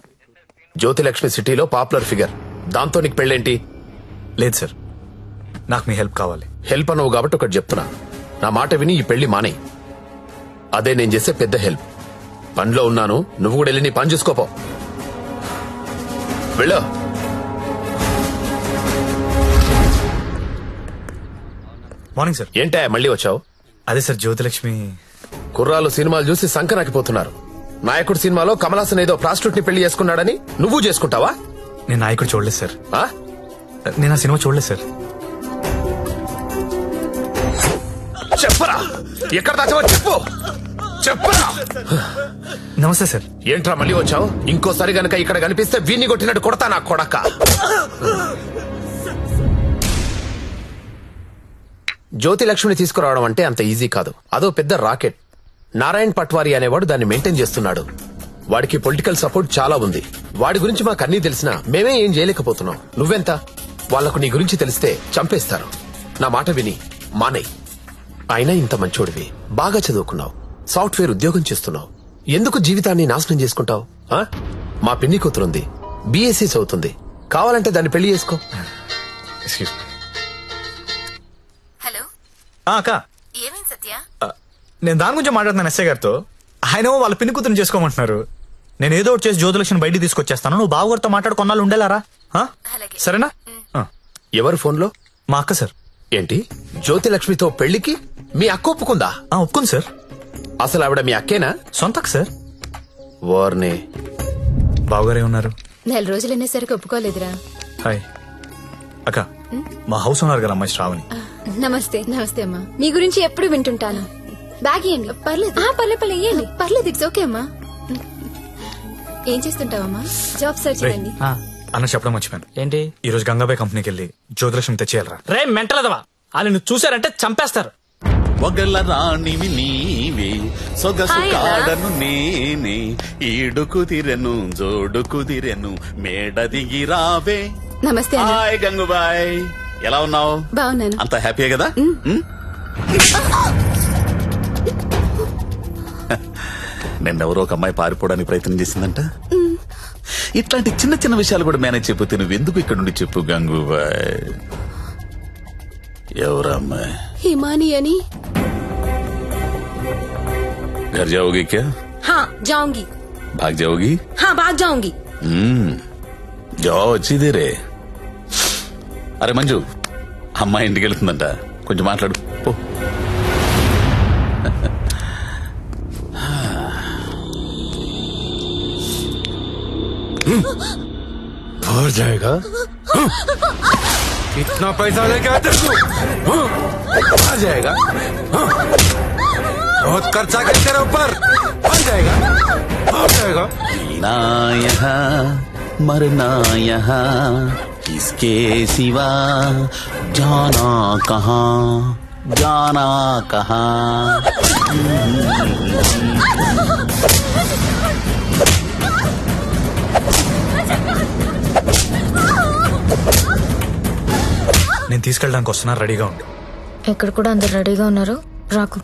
జ్యోతిలక్ష్మి సిటీలో పాపులర్ ఫిగర్, దాంతో నీకు పెళ్ళేంటి? లేదు సార్, నాకు మీ హెల్ప్ కావాలి. హెల్ప్ అనవు కాబట్టి ఒకటి చెప్తున్నా, నా మాట విని ఈ పెళ్లి మానే. అదే నేను చేసే పెద్ద హెల్ప్. పనిలో ఉన్నాను, నువ్వు కూడా వెళ్ళి నీ పని చూసుకోపో. వెళ్ళు. Morning sir. ఏంటా మళ్ళీ వచ్చావు? అదే సార్, జ్యోతిలక్ష్మి కుర్రాలు సినిమాలు చూసి సంకరాకిపోతున్నారు. నాయకుడు సినిమాలో కమలాసన్ ఏదో ప్రాస్టిట్యూట్ ని పెళ్లి చేసుకున్నాడని నువ్వు చేసుకుంటావా? నేను నాయకుడు చూడలేదు సార్. నేను ఆ సినిమా చూడలేదు సార్. చెప్పరా, ఎక్కడ దాచావో చెప్పు. చెప్పరా. నమస్తే సార్. ఏంట్రా మళ్ళీ వచ్చావు? ఇంకోసారి గనక ఇక్కడ కనిపిస్తే వీణ్ణి కొట్టినట్టు కొడతా నా కొడక. జ్యోతి లక్ష్మిని తీసుకురావడం అంటే అంత ఈజీ కాదు. అదో పెద్ద రాకెట్. నారాయణ్ పట్వారి అనేవాడు దాన్ని మెయింటైన్ చేస్తున్నాడు. వాడికి పొలిటికల్ సపోర్ట్ చాలా ఉంది. వాడి గురించి మాకు అన్నీ తెలిసినా మేమే ఏం చేయలేకపోతున్నాం. నువ్వెంత? వాళ్లకు నీ గురించి తెలిస్తే చంపేస్తారు. నా మాట విని మానేయ్. అయినా ఇంత మంచోడివి, బాగా చదువుకున్నావు, సాఫ్ట్వేర్ ఉద్యోగం చేస్తున్నావు, ఎందుకు జీవితాన్ని నాశనం చేసుకుంటావు? మా పిన్ని కూతురుంది, బీఎస్సీ చదువుతుంది, కావాలంటే దాన్ని పెళ్లి చేసుకో. హలో అక్క, ఏమైంది సత్య? నేను దాని గురించి మాట్లాడుతున్నాను ఎస్ఐ గారితో. ఆయన వాళ్ళ పిన్ని కూతురు చేసుకోమంటున్నారు. నేను ఏదో ఒకటి చేసి జ్యోతిలక్ష్మి బయటికి తీసుకొచ్చేస్తాను. నువ్వు బావగారితో మాట్లాడు, కొన్నాళ్ళు ఉండేలారా? సరేనా? ఎవరు ఫోన్లో? మా అక్క సార్. ఏంటి, జ్యోతి లక్ష్మితో పెళ్లికి మీ అక్క ఒప్పుకుందా? ఒప్పుకుంది సార్. అసలు ఆవిడ మీ అక్కేనా? సొంత అక్క సార్. వార్నే. బావగారే ఉన్నారు. 4 రోజులు అనేసరికి ఒప్పుకోలేదురా. హాయ్ అక్క, మా హౌస్ ఓనర్ గారు అమ్మాయి శ్రావణి. నమస్తే. నమస్తే అమ్మా. మీ గురించి ఎప్పుడు వింటుంటాను. బ్యాగ్ ఇవ్వండి. పర్లేదు పర్లేదు ఇవ్వండి. పర్లేదు, ఇట్స్ ఓకే అమ్మా. ఏం చేస్తుంటావమ్మా? జాబ్ సర్చ్ చేయండి. అన్న చెప్పడం మర్చిపోయాను. ఏంటి? ఈ రోజు గంగాబాయ్ కంపెనీకి వెళ్ళి జ్యోతిలక్ష్మి తెచ్చేయాలరా. రే మెంటలదవా, వాళ్ళు నువ్వు చూసారంటే చంపేస్తారు. ఒగల రాణివి నీవే, సొగసు కాడను నేనే, ఈడు కుదిరెను జోడు కుదిరెను, మేడ దిగి రావే. నమస్తే. హాయ్ గంగుబాయ్, ఎలా ఉన్నావు? బాగున్నాను. అంత హ్యాపీయే కదా? నిన్నెవరో ఒక అమ్మాయి పారిపోవడానికి ప్రయత్నం చేసిందంట. ఇట్లాంటి చిన్న చిన్న విషయాలు కూడా మేనేజ్ చెప్పితే నువ్వెందుకు ఇక్కడ నుండి చెప్పు గంగూబాయ్. ఎవరా అమ్మాయి? హిమాని అని. घर जाओगी क्या? हाँ जाऊंगी. भाग जाओगी? हाँ भाग जाऊंगी. जाओ अच्छी देरे. అరే మంజు, అమ్మాయి ఇంటికి వెళ్తుందంట, కొంచెం మాట్లాడు పో. हो जाएगा. इतना पैसा लेके आते तू? आ जाएगा. बहुत खर्चा कर तेरे ऊपर. आ जाएगा, आ जाएगा. ना यहाँ मरना यहाँ, इसके सिवा जाना कहाँ, जाना कहाँ. నేను తీసుకెళ్ళడానికి వస్తున్నా, రెడీగా ఉండు. ఇక్కడ కూడా అందరు రెడీగా ఉన్నారు, రాకు.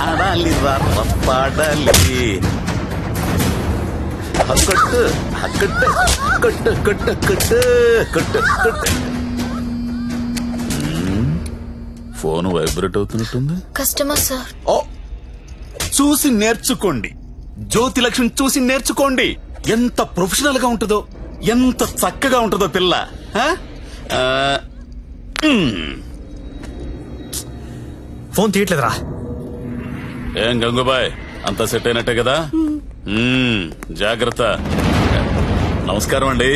ఆడాలి పాడాలి, కొట్టు కొట్టు కొట్టు కొట్టు కొట్టు కొట్టు కొట్టు. ఫోన్ వైబ్రేట్ అవుతున్నట్టుంది. Customer sir. ఓ, చూసి నేర్చుకోండి, జ్యోతి లక్ష్మి చూసి నేర్చుకోండి. ఎంత ప్రొఫెషనల్ గా ఉంటుందో, ఎంత చక్కగా ఉంటుందో పిల్ల. ఫోన్ తీయట్లేదురా. ఏం గంగుబాయ్, అంతా సెట్ అయినట్టే కదా? జాగ్రత్త. నమస్కారం అండి.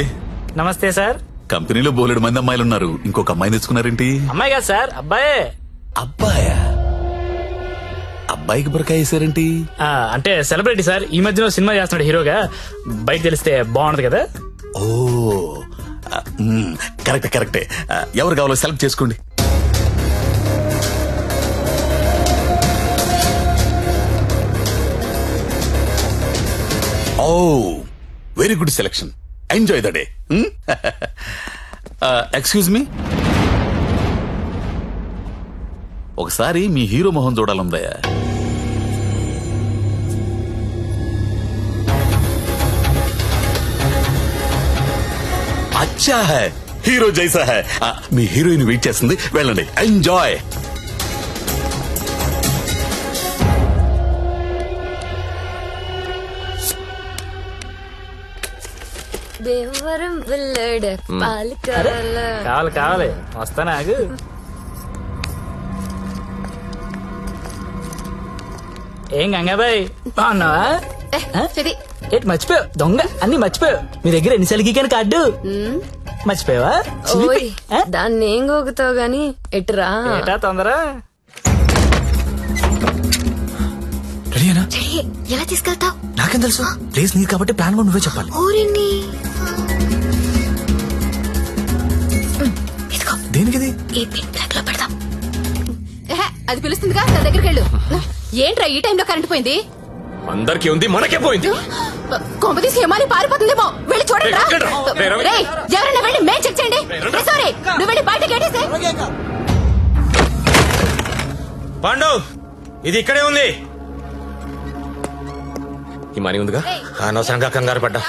నమస్తే సార్. కంపెనీలో బోలెడు మంది అమ్మాయిలు ఉన్నారు, ఇంకొక అమ్మాయిని తెచ్చుకున్నారేంటి? అమ్మాయి కాదు సార్, అబ్బాయే. అబ్బాయా? అబ్బాయికి బురకాయ వేసారేంటి? అంటే సెలబ్రిటీ సార్, ఈ మధ్యలో సినిమా చేస్తున్నాడు హీరోగా, బయట తెలిస్తే బాగుండదు కదా. ఓ కరెక్టే కరెక్టే. ఎవరు కావాలో సెలెక్ట్ చేసుకోండి. Oh very good selection, enjoy the day. Excuse me, ఒకసారి మీ హీరో మొహం చూడాలందయ్యా. అచ్చా హై, హీరో జైసా హై. మీ హీరోయిన్ వెయిట్ చేస్తుంది, వెళ్ళండి, ఎంజాయ్. దేవరం వెళ్ళాడు పాలు కావాలి కావాలి, వస్తానా ఆగు. ఏం గంగాబాయ్ బాగున్నావా? ఏంటి మర్చిపోయావు? దొంగ అన్ని మర్చిపోయావు. మీ దగ్గర ఎన్నిసార్లు గీకాను కార్డు మర్చిపోయావా? దాన్ని ఏం గోగుతావు గాని ఎటురా ఏటా తొందర. రెడీనా? ఎలా తీసుకెళ్తావు? నాకేం తెలుసు, ప్లేస్ నీది కాబట్టి ప్లాన్ కూడా నువ్వే చెప్పాలి. ఊరిని దేనికిది? ఈ పిన్ బ్లాక్ లో పెడదాం. అది పిలుస్తుందిగా, నా దగ్గరికి వెళ్ళు. ఏంట్రా ఈ టైంలో కరెంట్ పోయింది? అందరికీ ఉంది, మనకే పోయింది. కొంప తీసి హిమాలి పారిపోతుందేమో, వెళ్ళి చూడండి. ఎవరైనా వెళ్ళి మేం చెక్ చేయండి. సారీ, నువ్వు వెళ్ళి బయటకి ఎట్టేసే. పాండు, ఇది ఇక్కడే ఉంది. ఈ మనీ ఉందిగా, అనవసరంగా కంగారు పడ్డా.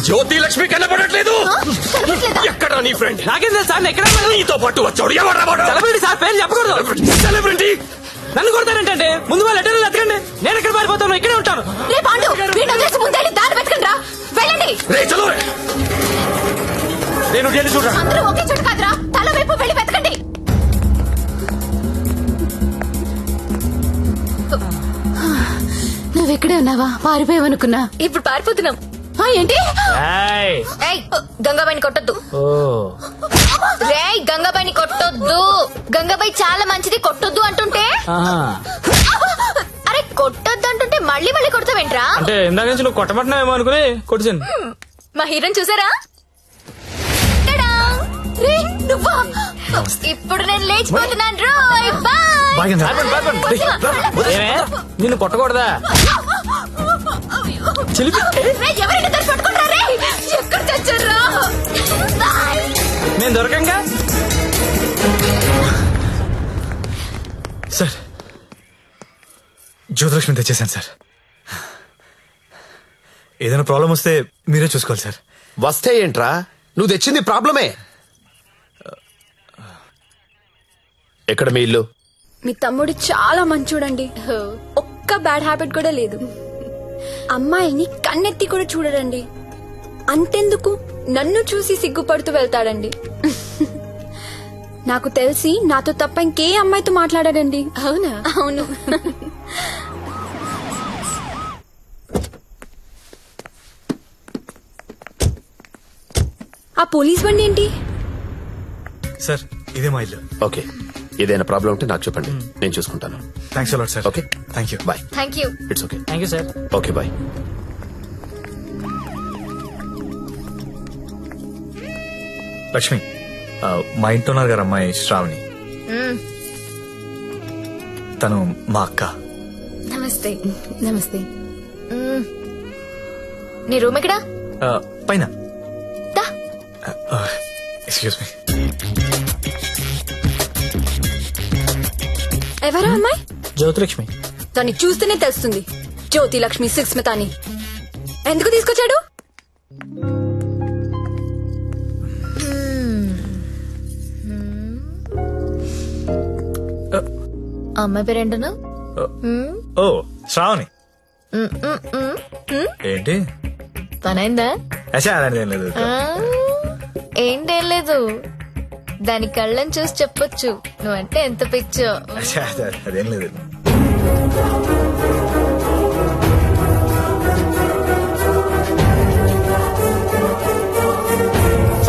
జ్యోతి లక్ష్మి కనపడట్లేదు. ఎక్కడ నీ ఫ్రెండ్? నాకేం తెలుసు సార్, ఎక్కడ నీతో పాటు వచ్చాడు. ఎవరు సెలబ్రిటీ సార్, పేరు చెప్పకూడదు. సెలబ్రిటీ నన్ను కొడతారంటే ముందు వాళ్ళు లెటర్లు ఎత్తకండి. నేను ఎక్కడ పారిపోతాను, ఇక్కడే ఉంటాను. నేను వెళ్ళి చూడరా. అందరూ ఒకే చోట కాదురా, తల వైపు వెళ్ళి వెతకండి. నువ్వెక్కడే ఉన్నావా? పారిపోయావనుకున్నా. ఇప్పుడు పారిపోతున్నాం. ఏంటి? గంగాబాయిని కొట్టొద్దు. రేయ్, గంగాబాయిని కొట్టొద్దు. గంగాబాయి చాలా మంచిది, కొట్టొద్దు అంటుంటే. అరే కొట్టొద్దు అంటుంటే మళ్ళీ మళ్ళీ కొడతావేంట్రా? అంటే ఇందాక నుంచి నువ్వు కొట్టబట్టినావేమో అనుకుని కొట్టించాను. మా హీరోని చూసారా? నువ్వా? ఇప్పుడు నేను లేచిపోతున్నాను. రోయ్ బాయ్. నిన్ను కొట్టకూడదా? ఎవరైనా దాన్ని పట్టుకుంటారా? ఎక్కడ చచ్చారా? నేను దొరకంగా. సార్, జ్యోతిలక్ష్మి తెచ్చేసాను సార్. ఏదైనా ప్రాబ్లం వస్తే మీరే చూసుకోవాలి సార్. వస్తే ఏంట్రా, నువ్వు తెచ్చింది ప్రాబ్లమే. ఎక్కడ మీ ఇల్లు? మీ తమ్ముడు చాలా మంచోడండి, ఒక్క బ్యాడ్ హ్యాబిట్ కూడా లేదు. అమ్మాయిని కన్నెత్తి కూడా చూడడండి. అంతెందుకు నన్ను చూసి సిగ్గుపడుతూ వెళ్తాడండి. నాకు తెలిసి నాతో తప్ప ఇంకే అమ్మాయితో మాట్లాడాడండి. అవునా? అవును. ఆ పోలీస్ బండి ఏంటి? సార్, ఇదే మా ఇల్లు. ఓకే, ఏదైనా ప్రాబ్లం ఉంటే నాకు చెప్పండి, నేను చూసుకుంటాను. Thanks a lot sir. Okay, thank you. Bye. Thank you. It's okay. Thank you sir. Okay, bye. Lakshmi, మా ఇంట్లో ఉన్నారు గారు అమ్మాయి శ్రావణి. తను మా అక్క. నమస్తే. నమస్తే. నీ రూమ్ ఎక్కడా? పైన. Excuse me. ఎవరా అమ్మాయి? జ్యోతిలక్ష్మి. తను చూస్తేనే తెలుస్తుంది, జ్యోతి లక్ష్మి సుస్మిత అని. ఎందుకు తీసుకొచ్చాడు? అమ్మాయి పేరేంటను? ఓ, శ్రావణి. ఏంటి పనైందా? అలాంటిదేం లేదు. ఏంటేం లేదు, దాని కళ్ళని చూసి చెప్పొచ్చు నువ్వంటే ఎంత పిచ్చో. అదేం లేదు.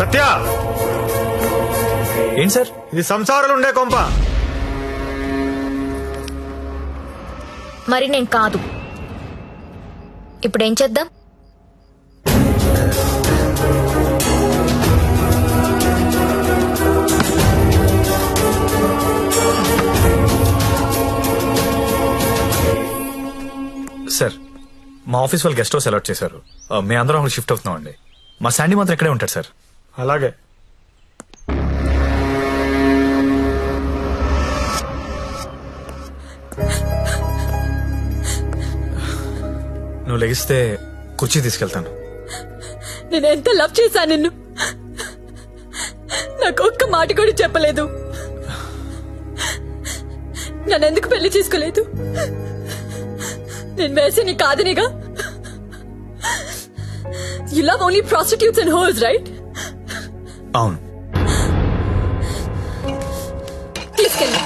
సత్య, ఏంటి సార్ ఇది? సంసారాలు ఉండే కొంప. మరి నేను కాదు. ఇప్పుడేం చేద్దాం? సార్, మా ఆఫీస్ వాళ్ళు గెస్ట్ హౌస్ అలాట్ చేశారు. మేము అందరం అక్కడ షిఫ్ట్ అవుతున్నాం అండి. మా శాండీ మాత్రం ఇక్కడే ఉంటాడు సార్. అలాగే. నువ్వు లెగిస్తే కుర్చీ తీసుకెళ్తాను. నేను ఎంత లవ్ చేశాను నిన్ను, నాకు ఒక్క మాట కూడా చెప్పలేదు. నన్నెందుకు పెళ్లి చేసుకోలేదు? నేను వేసి నీ కాదనిగా. You love only prostitutes and hoes, right? అవును. తీసుకెళ్ళి.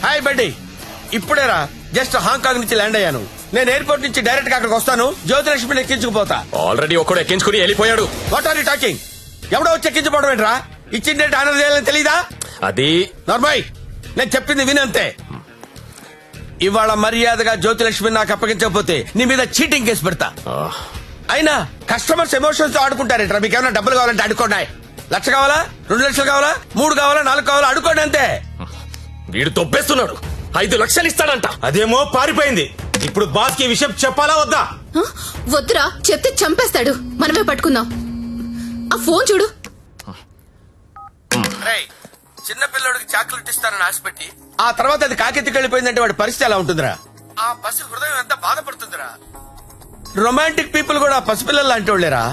హాయ్ బడ్డీ, ఇప్పుడేరా జస్ట్ హాంకాంగ్ నుంచి ల్యాండ్ అయ్యాను. నేను ఎయిర్పోర్ట్ నుంచి డైరెక్ట్ గా అక్కడికి వస్తాను. జ్యోతిలక్ష్మిని ఎక్కించుకుపోతా. ఆల్రెడీ ఒక్కడు ఎక్కించుకుని వెళ్ళిపోయాడు. What are you talking? ఎవడో వచ్చి ఎక్కించుకోవడం ఏంట్రా? ఇచ్చిండే ఆనర్ చేయాలని తెలీదా? అది నార్మల్, నేను చెప్పింది వినంతే. ఇవాళ మర్యాదగా జ్యోతిలక్ష్మిని నాకు అప్పగించకపోతే నీ మీద చీటింగ్ కేసు పెడతా. అయినా కస్టమర్స్ ఎమోషన్స్ తో ఆడుకుంటారేంట్రా? మీకు ఏమైనా డబ్బులు కావాలంటే అడుకోండి. 1,00,000 కావాలా, 2 లక్షలు కావాలా, 3 కావాలా, 4 కావాలా, అడుకోండి అంతే. వీడు తొప్పేస్తున్నాడు. 5 లక్షలు ఇస్తాడంట. అదేమో పారిపోయింది. ఇప్పుడు బాస్ కి విషయం చెప్పాలా వద్దా? వద్దురా, చెప్తే చంపేస్తాడు. మనమే పట్టుకుందాం. ఆ ఫోన్ చూడు. చిన్న పిల్లడికి చాక్లెట్ ఇస్తానని ఆశపెట్టి ఆ తర్వాత అది కాకెత్తికి వెళ్ళిపోయిందంటే వాడి పరిస్థితి ఎలా ఉంటుందిరా? ఆ పసి హృదయం ఎంత బాధపడుతుందిరా? రొమాంటిక్ పీపుల్ కూడా పసిపిల్లలు లాంటి వాళ్ళేరా.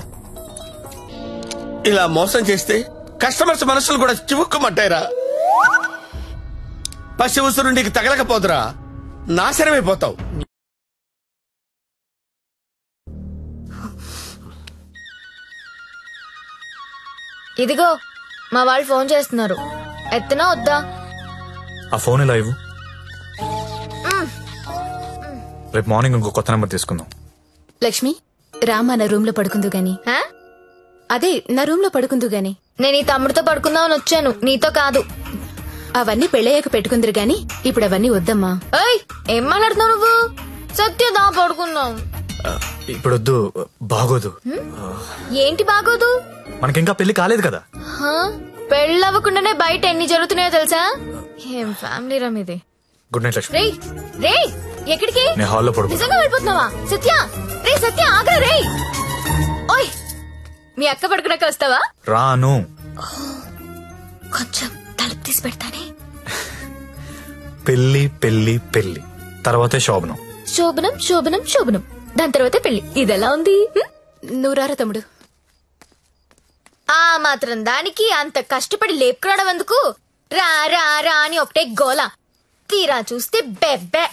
ఇలా మోసం చేస్తే కస్టమర్స్ మనసులు కూడా చివుక్కుమంటాయిరా. పసి ఉసురు నీకు తగలకపోదురా, నాశనమైపోతావు. ఇదిగో మా వాళ్ళు ఫోన్ చేస్తున్నారు. ఎత్తనా వద్దా? ఆ ఫోన్ ఎలా ఇవ్వు. రేపు మార్నింగ్ ఇంకో కొత్త నెంబర్ తీసుకుందాం. లక్ష్మి, రామా నా రూమ్ లో పడుకుందు గాని. అదే నా రూమ్ లో పడుకుందు గాని. నేను ఈ తమ్ముడితో పడుకుందామని వచ్చాను, నీతో కాదు. అవన్నీ పెళ్ళయ్యాక పెట్టుకుందరు గాని ఇప్పుడు అవన్నీ వద్దమ్మా. ఏయ్, ఏం మాట్లాడుతున్నావు నువ్వు? సత్యదా పడుకుందాం. ఇప్పుడు వద్దు, బాగోదు. ఏంటి బాగోదు? మనకింకా పెళ్లి కాలేదు కదా. పెళ్ళవ్వకుండానే బయట ఎన్ని జరుగుతున్నాయో తెలుసా? ఏం ఫ్యామిలీ రమ్ ఇది. Good night Lakshmi. రేయ్ రేయ్, ఎక్కడికి? నేను హాల్లో పడుకో. నిజంగా వెళ్ళిపోతున్నావా? సత్య, రే సత్య, ఆగ్రా. రేయ్, ఓయ్, మీ అక్క పడుకున్నాక వస్తావా? రాను. కొంచెం తలుపు తీసి పెడతానే. పెళ్లి పెళ్లి పెళ్లి తర్వాతే శోభనం. శోభనం శోభనం శోభనం, దాని తర్వాతే పెళ్లి. ఇదెలా ఉంది? నువ్వు రారా తమ్ముడు. ఆ మాత్రం దానికి అంత కష్టపడి లేపుకురావడం ఎందుకు? రా రా రా అని ఒకటే గోల. తీరా చూస్తే బెబ్బె.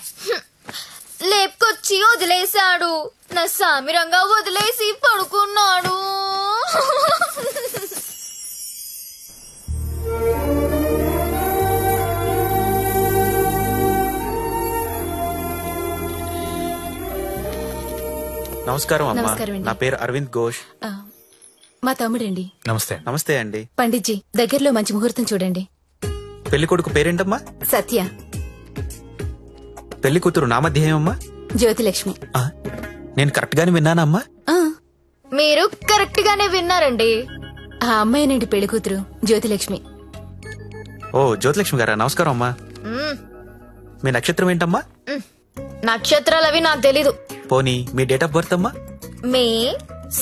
లేపుకొచ్చి వదిలేశాడు. నా సామిరంగా వదిలేసి పడుకున్నాడు. నమస్కారం అమ్మా. నమస్కారం అండి. నా పేరు అరవింద్ ఘోష్. మా తమ్ముడండి. నమస్తే. నమస్తే అండి. పండిట్జీ, దగ్గరలో మంచి ముహూర్తం చూడండి. పెళ్లి కొడుకు పేరేంటమ్మా? సత్య. పెళ్లి కూతురు నామధ్యేయమ్మా? జ్యోతిలక్ష్మి. నేను కరెక్ట్ గానే విన్నానమ్మా? మీరు కరెక్ట్ గానే విన్నారండి. ఆ అమ్మాయినండి పెళ్లి కూతురు, జ్యోతిలక్ష్మి. ఓ, జ్యోతిలక్ష్మి గారా, నమస్కారం అమ్మా. మీ నక్షత్రం ఏంటమ్మా? నక్షత్రాలు అవి నాకు తెలీదు. పోనీ మీ డేట్ ఆఫ్ బర్త్ అమ్మా? మే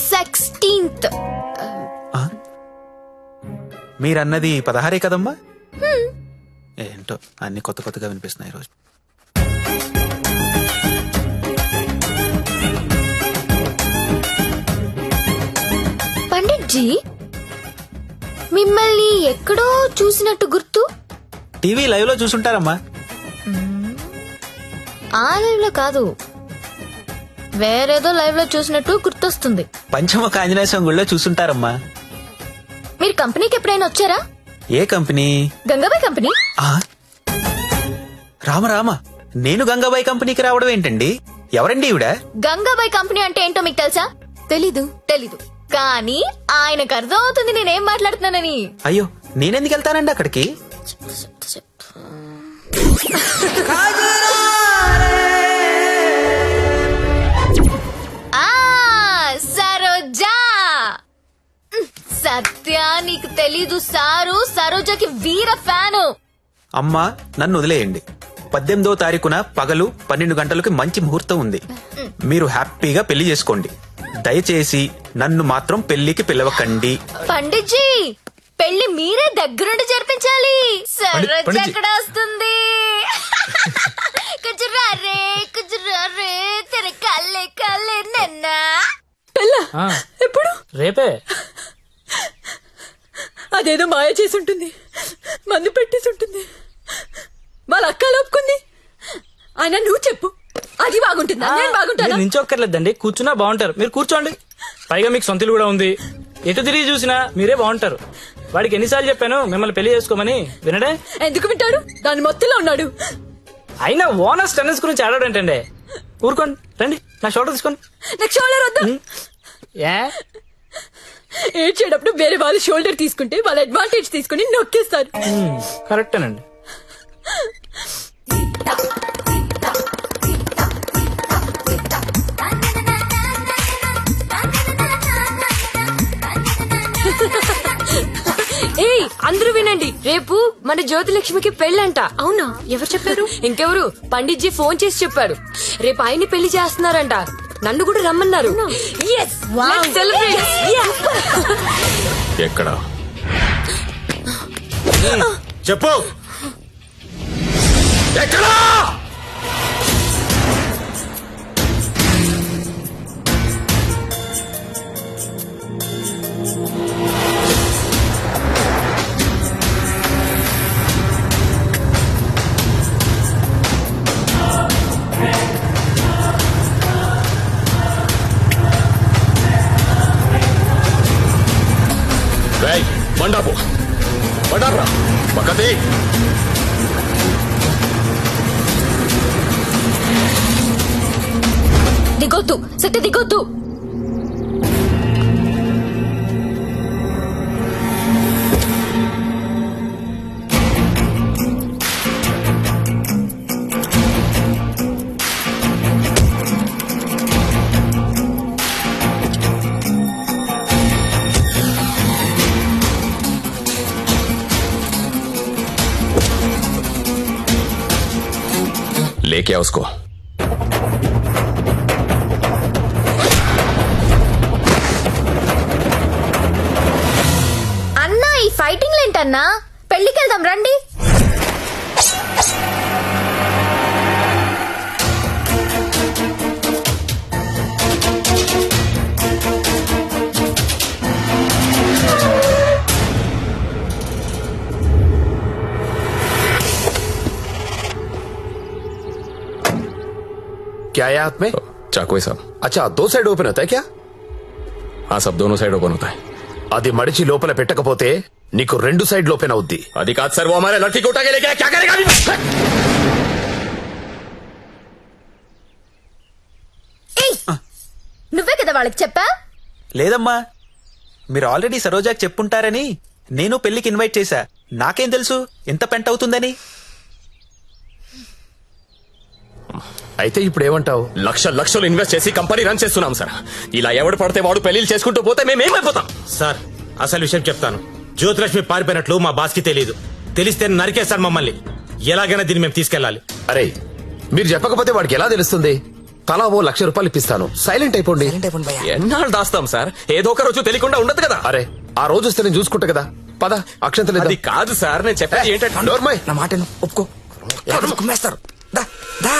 16th. మీరన్నది 16 కదమ్మా? ఏంటో అన్ని కొత్త కొత్తగా వినిపిస్తున్నాయి ఈరోజు. పండిట్జీ, మిమ్మల్ని ఎక్కడో చూసినట్టు గుర్తు. టీవీ లైవ్ లో చూసుంటారమ్మా. ఆ లైవ్ లో కాదు, వేరేదో లైవ్ లో చూసినట్టు గుర్తొస్తుంది. పంచముఖ ఆంజనేయ స్వామి గుళ్ళో చూసుంటారమ్మా. మీరు కంపెనీకి ఎప్పుడైనా వచ్చారా? ఏ కంపెనీ? గంగాబాయ్ కంపెనీ. రామ రామ, నేను గంగాబాయ్ కంపెనీకి రావడం ఏంటండి? ఎవరండి ఈవిడ? గంగాబాయ్ కంపెనీ అంటే ఏంటో మీకు తెలుసా? తెలీదు. తెలీదు, కానీ ఆయనకు అర్థం అవుతుంది నేనేం మాట్లాడుతున్నానని. అయ్యో, నేనెందుకు వెళ్తానండి అక్కడికి? సరోజా. సత్య, నీకు తెలీదు, సారు సరోజాకి వీర ఫ్యాను. అమ్మా, నన్ను వదిలేయండి. 18వ తారీఖున పగలు 12 గంటలకు మంచి ముహూర్తం ఉంది. మీరు హ్యాపీగా పెళ్లి చేసుకోండి. దయచేసి నన్ను మాత్రం పెళ్లికి పిలవకండి. పండిట్జీ, పెళ్లి మీరే దగ్గరుండి జరిపించాలి. సరోజ ఎక్కడ వస్తుంది? కుజురా రే తెర కల్లే కా. ఎప్పుడు? రేపే. అదేదో మాయ చేసి ఉంటుంది, మందు పెట్టేసి ఉంటుంది, వాళ్ళ అక్క లోపుకుంది. ఆయన నువ్వు చెప్పు, అది బాగుంటుందా నేను బాగుంటాను? నించొక్కర్లేదండి, కూర్చున్నా బాగుంటారు. మీరు కూర్చోండి. పైగా మీకు సొంతలు కూడా ఉంది. ఎటు తిరిగి చూసినా మీరే బాగుంటారు. వాడికి ఎన్నిసార్లు చెప్పాను మిమ్మల్ని పెళ్లి చేసుకోమని, వినడే? ఎందుకు వింటాడు? దాని మొత్తంలో ఉన్నాడు. అయినా ఓనర్స్ టెన్నిస్ గురించి ఆడాడంటండి. ఊరుకోండి, రండి నా షోల్డర్ తీసుకోండి. నాకు షోల్డర్ వద్దా? ఏడ్చేటప్పుడు వేరే వాళ్ళ షోల్డర్ తీసుకుంటే వాళ్ళ అడ్వాంటేజ్ తీసుకుని నొక్కేస్తారు. కరెక్టేనండి. ఏయ్ అందరూ వినండి, రేపు మన జ్యోతిలక్ష్మికి పెళ్ళంట. అవునా? ఎవరు చెప్పారు? ఇంకెవరు, పండిట్జీ ఫోన్ చేసి చెప్పారు. రేపు ఆయన్ని పెళ్లి చేస్తున్నారంట. నన్ను కూడా రమ్మన్నారు. ఎక్కడ చెప్పు, ఎక్కడా? బండాపు బండారా పక్కది. దిగొద్దు సత్య, దిగొద్దు. लेके आओ उसको. అన్నా ఈ ఫైటింగ్ ఏంటన్నా? పెళ్లికి వెళ్దాం రండి. क्या है हाथ में? चाकू है साहब. अच्छा, दो साइड ओपन होता है क्या? हाँ साहब, दोनों साइड ओपन होता है. అది మడిచి లోపల పెట్టకపోతే నీకు రెండు సైడ్ ఓపెన్ అవుద్ది. అది కాదు సార్, वो हमारे लड़की को उठा के लेके क्या करेगा अभी? నువ్వే కదా వాళ్ళకి చెప్పా? లేదమ్మా, మీరు ఆల్రెడీ సరోజాకి చెప్పుంటారని నేను పెళ్లికి ఇన్వైట్ చేశా. నాకేం తెలుసు ఎంత పెంట్ అవుతుందని. అయితే ఇప్పుడు ఏమంటావు? లక్షలు ఇన్వెస్ట్ చేసి కంపెనీ రన్ చేస్తున్నాం సార్. ఇలా ఎవడు పడితే వాడు పెళ్లిళ్ళు చేసుకుంటూ పోతే మేమేమైపోతాం సార్? అసలు విషయం చెప్తాను. జ్యోతిలక్ష్మి పారిపోయినట్లు మా బాస్ కి తెలియదు. తెలిస్తే నరికేస్తారు మమ్మల్ని. ఎలాగైనా దీన్ని మేము తీసుకెళ్లాలి. అరే, మీరు చెప్పకపోతే వాడికి ఎలా తెలుస్తుంది? తలా ఓ ₹1,00,000 ఇప్పిస్తాను, సైలెంట్ అయిపోండి. ఎన్నాళ్ళు దాస్తాం సార్? ఏదో ఒక రోజు తెలియకుండా ఉండదు కదా. అరే, ఆ రోజు వస్తే నేను చూసుకుంటా కదా. పద, అక్షంతలు. అది కాదు సార్, నేను చెప్పేది ఏంటంటే నోర్మై, నా మాట ఒప్పుకో. కుమ్మేస్తారు. దా దా.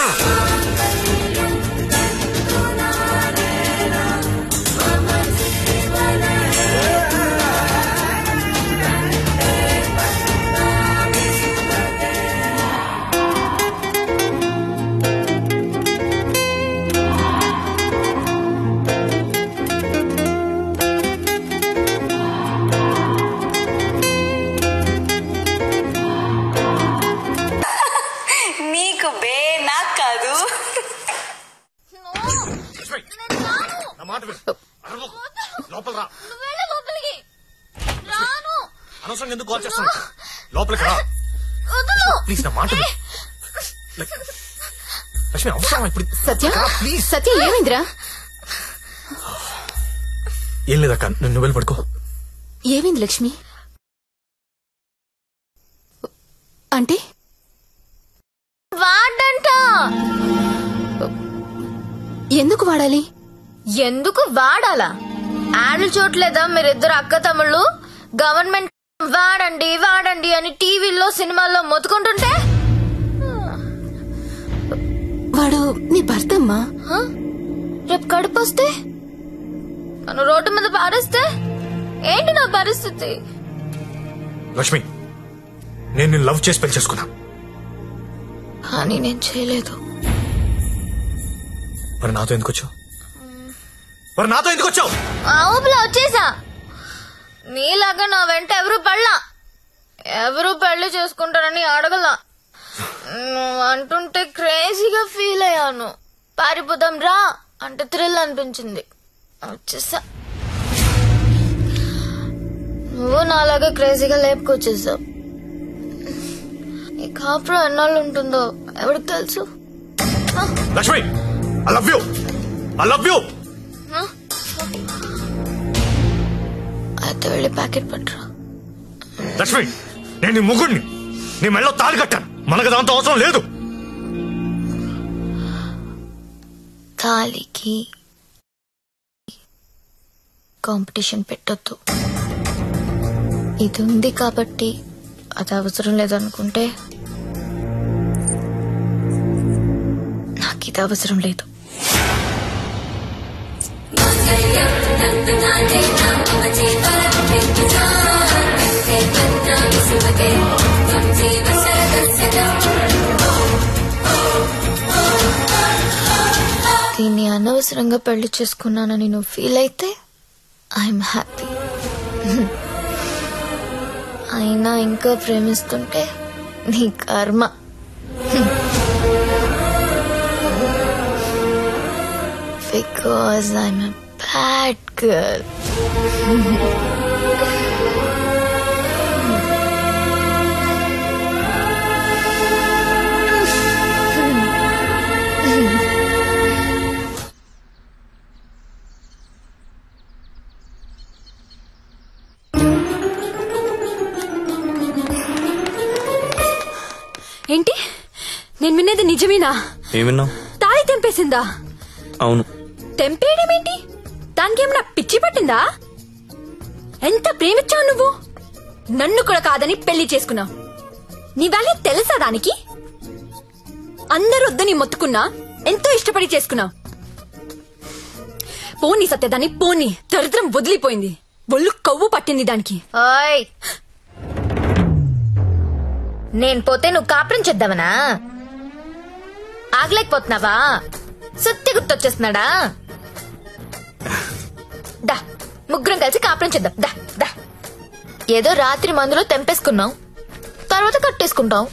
అనవసరంగా ఎందుకు కాల్ చేస్తాను? లోపలికి రా ప్లీజ్, నా మాట లక్ష్మి. అవసరం ఇప్పుడు? సత్య, సత్య ఏమైందిరా? ఏం లేదక్క, నువ్వు వెళ్ళి పడుకో. ఏమైంది లక్ష్మి? అంటే వాడంట. ఎందుకు వాడాలి? ఎందుకు వాడాలా? యాడ్లు చూడలేదా మీరిద్దరు అక్క తమ్ముళ్ళు? గవర్నమెంట్ వాడండి వాడండి అని టీవీల్లో సినిమాల్లో మొత్తుకుంటుంటే వాడు నీ భర్త అమ్మా. రేపు కడుపు వస్తే నన్ను రోడ్డు మీద పారేస్తే ఏంటి నా పరిస్థితి? లక్ష్మి, నేను నిన్ను లవ్ చేసి పెళ్లి చేసుకున్నా. కానీ నేను చేయలేదు. మరి నాతో ఎందుకు వచ్చావు? ఆ ఊపిలో వచ్చేసా. నీలాగా నా వెంట ఎవరు పెళ్లి చేసుకుంటారని అడగలా. నువ్వు అంటుంటే క్రేజీగా ఫీల్ అయ్యాను. పారిపోదాం రా అంటే థ్రిల్ అనిపించింది, వచ్చేసా. నువ్వు నాలాగా క్రేజీగా లేపుకొచ్చేసావు. ఈ కాపురం ఎన్నాళ్ళు ఉంటుందో ఎవరికి తెలుసు? Lakshmi, I love you. అయితే వెళ్ళి ప్యాకెట్ పట్టరా. లక్ష్మి, నేను నీ ముగ్గుడిని, నీ మెళ్ళో తాళి కట్టాను. మనకు దాంతో అవసరం లేదు. తాళికి కాంపిటీషన్ పెట్టొద్దు. ఇది ఉంది కాబట్టి అది అవసరం లేదనుకుంటే నాకు ఇది అవసరం లేదు. దీన్ని అనవసరంగా పెళ్లి చేసుకున్నానని నువ్వు ఫీల్ అయితే ఐఎమ్ హ్యాపీ. అయినా ఇంకా ప్రేమిస్తుంటే నీ కర్మ. Because I'm a bad girl. ఏంటి? నేను వినేది నిజమేనా? ఏమిన్నావు? తాళి తెంపేసిందా? అవును. తెంపేయడం ఏంటి? దానికి ఏమన్నా పిచ్చి పట్టిందా? ఎంత ప్రేమించావు నువ్వు? నన్ను కూడా కాదని పెళ్లి చేసుకున్నావు. నీ వాల్యూ తెలుసా దానికి? అందరూ వద్దని మొత్తుకున్నా ఎంతో ఇష్టపడి చేసుకున్నావు. పోనీ సత్యదాన్ని, పోనీ. దరిద్రం వదిలిపోయింది. ఒళ్ళు కొవ్వు పట్టింది దానికి. నేను పోతే నువ్వు కాపురం చేద్దామనా? ఆగలేకపోతున్నావా? సత్య గుర్తొచ్చేస్తున్నాడా? దా, ముగ్గురం కలిసి కాపురం చేద్దాం. దా దా. ఏదో రాత్రి మందులో తెంపేసుకున్నాం, తర్వాత కట్టేసుకుంటాం.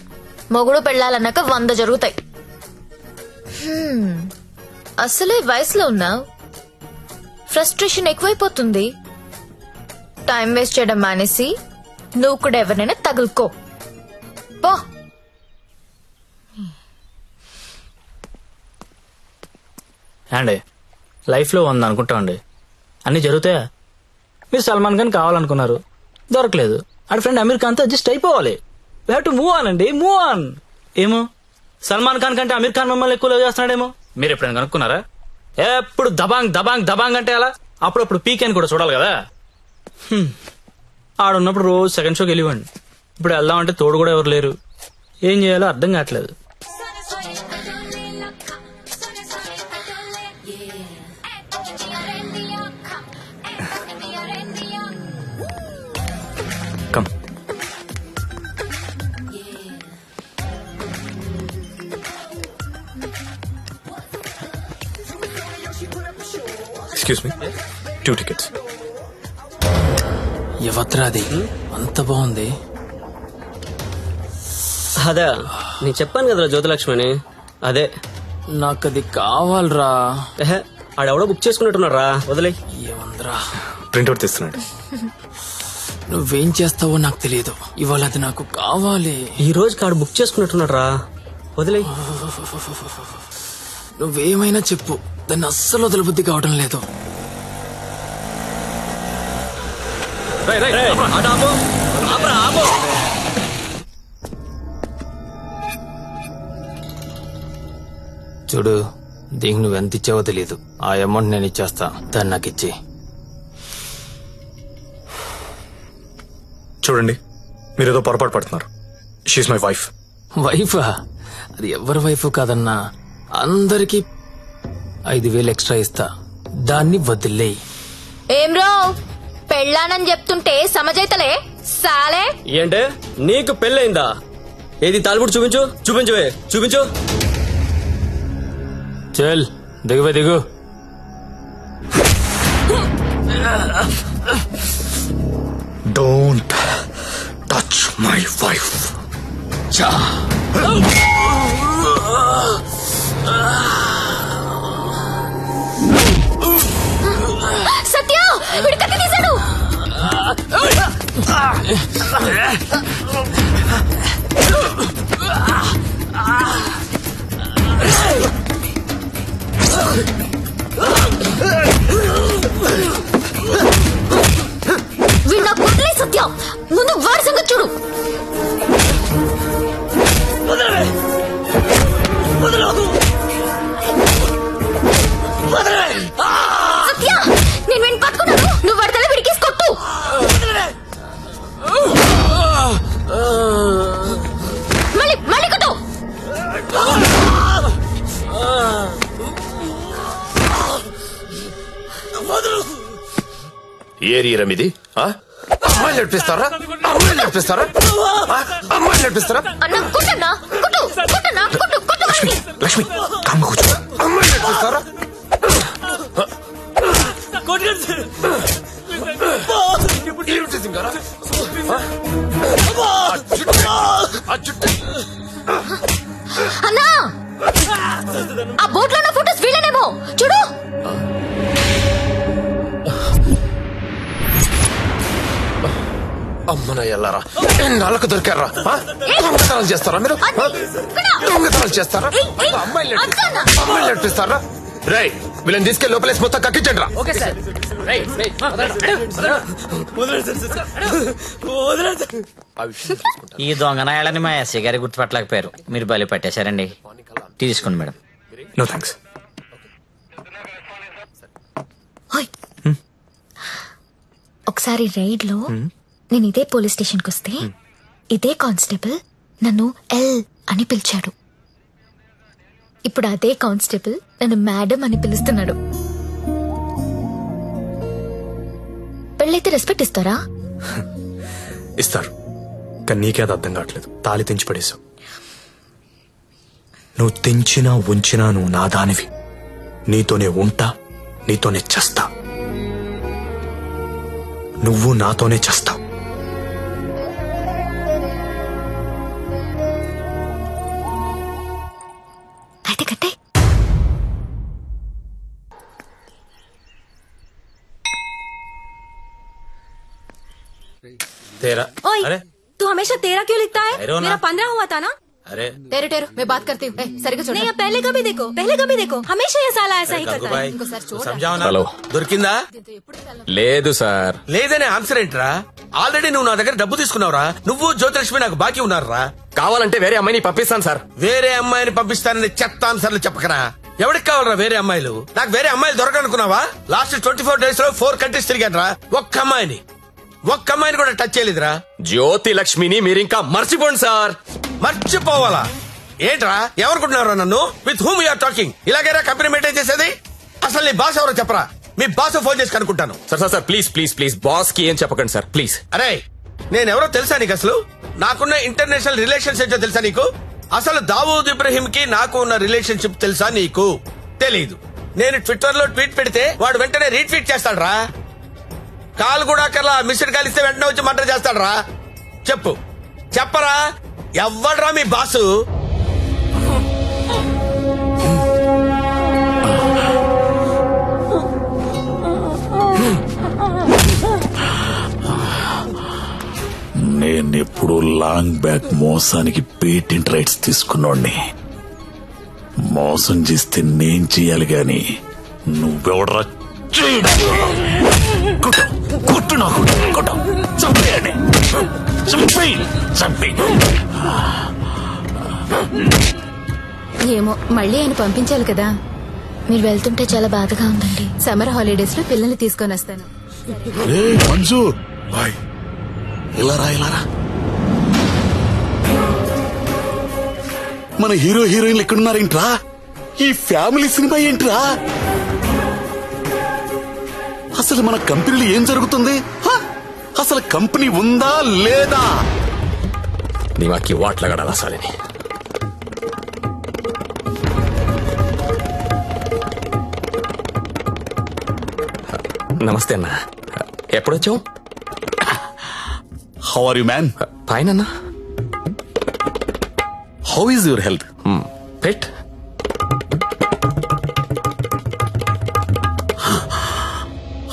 మొగుడు పెళ్ళాలన్నాక 100 జరుగుతాయి. అసలే వయసులో ఉన్నావు, ఫ్రస్ట్రేషన్ ఎక్కువైపోతుంది. టైం వేస్ట్ చేయడం మానేసి నువ్వు కూడా ఎవరినైనా తగులుకో పో. అండి లైఫ్లో ఉంది అనుకుంటామండి, అన్ని జరుగుతాయా? మీరు సల్మాన్ ఖాన్ కావాలనుకున్నారు, దొరకలేదు. ఆడి ఫ్రెండ్ అమీర్ ఖాన్తో అడ్జస్ట్ అయిపోవాలి. We have to move on అండి, మూవ్ ఆన్. ఏమో సల్మాన్ ఖాన్ కంటే అమీర్ ఖాన్ మిమ్మల్ని ఎక్కువ లవ్ చేస్తున్నాడేమో. మీరు ఎప్పుడైనా కనుక్కున్నారా? ఎప్పుడు దబాంగ్ దబాంగ్ దబాంగ్ అంటే అలా అప్పుడప్పుడు పీక్ అని కూడా చూడాలి కదా. ఆడున్నప్పుడు రోజు సెకండ్ షోకి వెళ్ళివ్వండి. ఇప్పుడు వెళ్దామంటే తోడు కూడా ఎవరు లేరు. ఏం చేయాలో అర్థం కావట్లేదు. కమ్. Excuse me, 2 tickets. ఎవత్రా అది? అంత బాగుంది. అదే నేను చెప్పాను కదరా జ్యోతిలక్ష్మి అని. అదే నాకది కావాలరా. ఆడెవడో బుక్ చేసుకున్నట్టున్నారా, వదిలే. ఏమందరా? ప్రింట్అవుట్ తెస్తున్నాడు. నువ్వేం చేస్తావో నాకు తెలియదు, ఇవాళ అది నాకు కావాలి. ఈ రోజు కాడు బుక్ చేసుకున్నట్టున్నారా, వదిలే. నువ్వేమైనా చెప్పు, దాన్ని అస్సలు వదలబుద్ధి కావడం లేదు. చూడు, దీనికి నువ్వెంత ఇచ్చావో తెలియదు. ఆ అమౌంట్ నేను ఇచ్చేస్తా, దాన్ని నాకు ఇచ్చి. చూడండి, మీరేదో పొరపాటు పడుతున్నారు. She's my wife. వైఫా? అది ఎవరి వైఫ్ కాదన్నా. అందరికి 5,000 ఎక్స్ట్రా ఇస్తా, దాన్ని వదిలేయి. ఏం రో పెళ్ళానని చెప్తుంటే సమజైతలే సాలే. ఏంటే నీకు పెళ్ళయిందా? ఏది తాలిపుడు చూపించు, చూపించువే, చూపించు. చల్ దిగువే, దిగు. Don't touch my wife. Satya వీడు కత్తి తీశాడు. వీడు నాకు వదిలే సత్య, ముందు వాడి సంగతి చూడు. సత్య నేను వీడిని పట్టుకున్నాను, నువ్వు వాడి తల విడికేసి కొట్టు. మళ్ళీ మళ్ళీ కొట్టు. ఏరియా రమిది అమ్మాయిలు నడిపిస్తారా? అమ్మాయిలు నడిపిస్తారా? అమ్మాయిలు నడిపిస్తారా? అన్న కొట్టన్నా, కొట్టు కొట్టన్నా, కొట్టు కొట్టు. లక్ష్మి కామ్గా కూర్చో. అమ్మాయిలు నడిపిస్తారా? అన్నా ఆ బోట్ లో ఉన్న ఫోటోస్ వీళ్ళనేమో చూడు. అమ్మన ఎల్లారా, ఎన్నాళ్ళకు దొరికారా? దొంగతనాలు చేస్తారా మీరు? దొంగతనాలు చేస్తారా? అమ్మాయిలు నడిపిస్తారా? రే వీళ్ళని తీసుకెళ్ళి లోపలేసి మొత్తం కక్కించండి రా. ఈ దొంగనాయాలని మా ఎస్ఐ గారి గుర్తుపట్టలేకపోయారు. మీరు బలి పట్టేశారండి. తీసుకోండి మేడం. No thanks. ఒకసారి రైడ్ లో నేను ఇదే పోలీస్ స్టేషన్ కి వస్తే ఇదే కానిస్టేబుల్ నన్ను ఎల్ అని పిలిచాడు. ఇప్పుడు అదే కానిస్టేబుల్ నన్ను మేడం అని పిలుస్తున్నాడు. పెళ్ళైతే రెస్పెక్ట్ ఇస్తారా? ఇస్తారు, కానీ నీకే అది అర్థం కావట్లేదు. తాళి తెంచి పడేశావు. నువ్వు తెంచినా ఉంచినా నువ్వు నా దానివి. నీతోనే ఉంటా, నీతోనే చస్తా. నువ్వు నాతోనే చస్తావు. అయితే కట్టే. तेरा ओए, अरे तू हमेशा तेरा क्यों लिखता है? ठहरो ना। मेरा 15 हुआ था ना. अरे तेरे टेरो मैं बात करती हूँ. सरिग्गा చూడు. नहीं अब पहले कभी देखो, पहले कभी देखो. हमेशा ये साला ऐसा ही करता है. ఇంకోసారి చూడు. సంజావనా హలో. దొరికిందా? లేదు సార్. లేదనే ఆన్సర్ ఏంట్రా? ఆల్రెడీ నువ్వు నా దగ్గర డబ్బు తీసుకున్నావురా. నువ్వు జ్యోతిలక్ష్మి నాకు బాకీ ఉన్నారా? కావాలంటే వేరే అమ్మాయిని పంపిస్తాను సార్. వేరే అమ్మాయిని పంపిస్తానని చెత్త ఆన్సర్లు చెప్పకరా. ఎవరికి కావాలరా వేరే అమ్మాయిలు? నాకు వేరే అమ్మాయిలు దొరకనుకున్నావా? లాస్ట్ 24 days లో 4 countries తిరిగానరా. ఒక్క అమ్మాయిని కూడా టచ్ చేయలేదురా. జ్యోతి లక్ష్మిని మీరింకా మర్చిపోండి సార్. మర్చిపోవాలా? ఏంట్రా ఎవరుకుంటున్నారా నన్ను? With whom you're talking? ఇలాగైనా కంపెనీ మెయింటైన్ చేసేది? అసలు నీ బాస్ ఎవరో చెప్పరా. మీ బాస్ ఫోన్ చేసి కనుక్కుంటాను. Sir sir sir please please please boss కి ఏం చెప్పకండి సార్ ప్లీజ్. అరే నేనెవరో తెలుసా నీకు? అసలు నాకున్న ఇంటర్నేషనల్ రిలేషన్స్ ఏంటో తెలుసా నీకు? అసలు దావూద్ ఇబ్రహీం కి నాకు ఉన్న రిలేషన్షిప్ తెలుసా నీకు? తెలీదు. నేను ట్విట్టర్ లో ట్వీట్ పెడితే వాడు వెంటనే రీట్వీట్ చేస్తాడు రా. కాల్ కూడా అక్కర్లా, మిస్డ్ కాల్ ఇస్తే వెంటనే వచ్చి మర్డర్ చేస్తాడు రా. చెప్పరా ఎవ్వడ్రా మీ బాసు? నేనెప్పుడు లాంగ్ బ్యాక్ మోసానికి పేటెంట్ రైట్స్ తీసుకున్నోడ్ని. మోసం చేస్తే నేను చెయ్యాలి గాని నువ్వెవడరా? కొట్టు నాకు, కొట్టు, చంపేయండి, చంపేయి. ఏమో మళ్ళీ ఆయన పంపించాలి కదా. మీరు వెళ్తుంటే చాలా బాధగా ఉందండి. సమ్మర్ హాలిడేస్ లో పిల్లల్ని తీసుకొని వస్తాను. మంజు ఇలారా. మన హీరో హీరోయిన్లు ఎక్కడున్నారేంట్రా? ఈ ఫ్యామిలీ సినిమా ఏంట్రా? అసలు మన కంపెనీలో ఏం జరుగుతుంది? అసలు కంపెనీ ఉందా లేదా? దిమాకి వాట్ లగా डाला साले ने। నమస్తే అన్న, ఎప్పుడొచ్చావు? How are you man? Fine అన్న. How is your health? Pet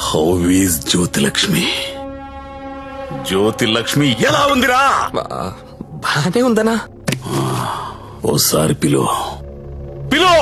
how is Jyothilakshmi? Jyothilakshmi ఎలా ఉందిరా? బానే ఉందనా? ఓసారి పిలో పిలో.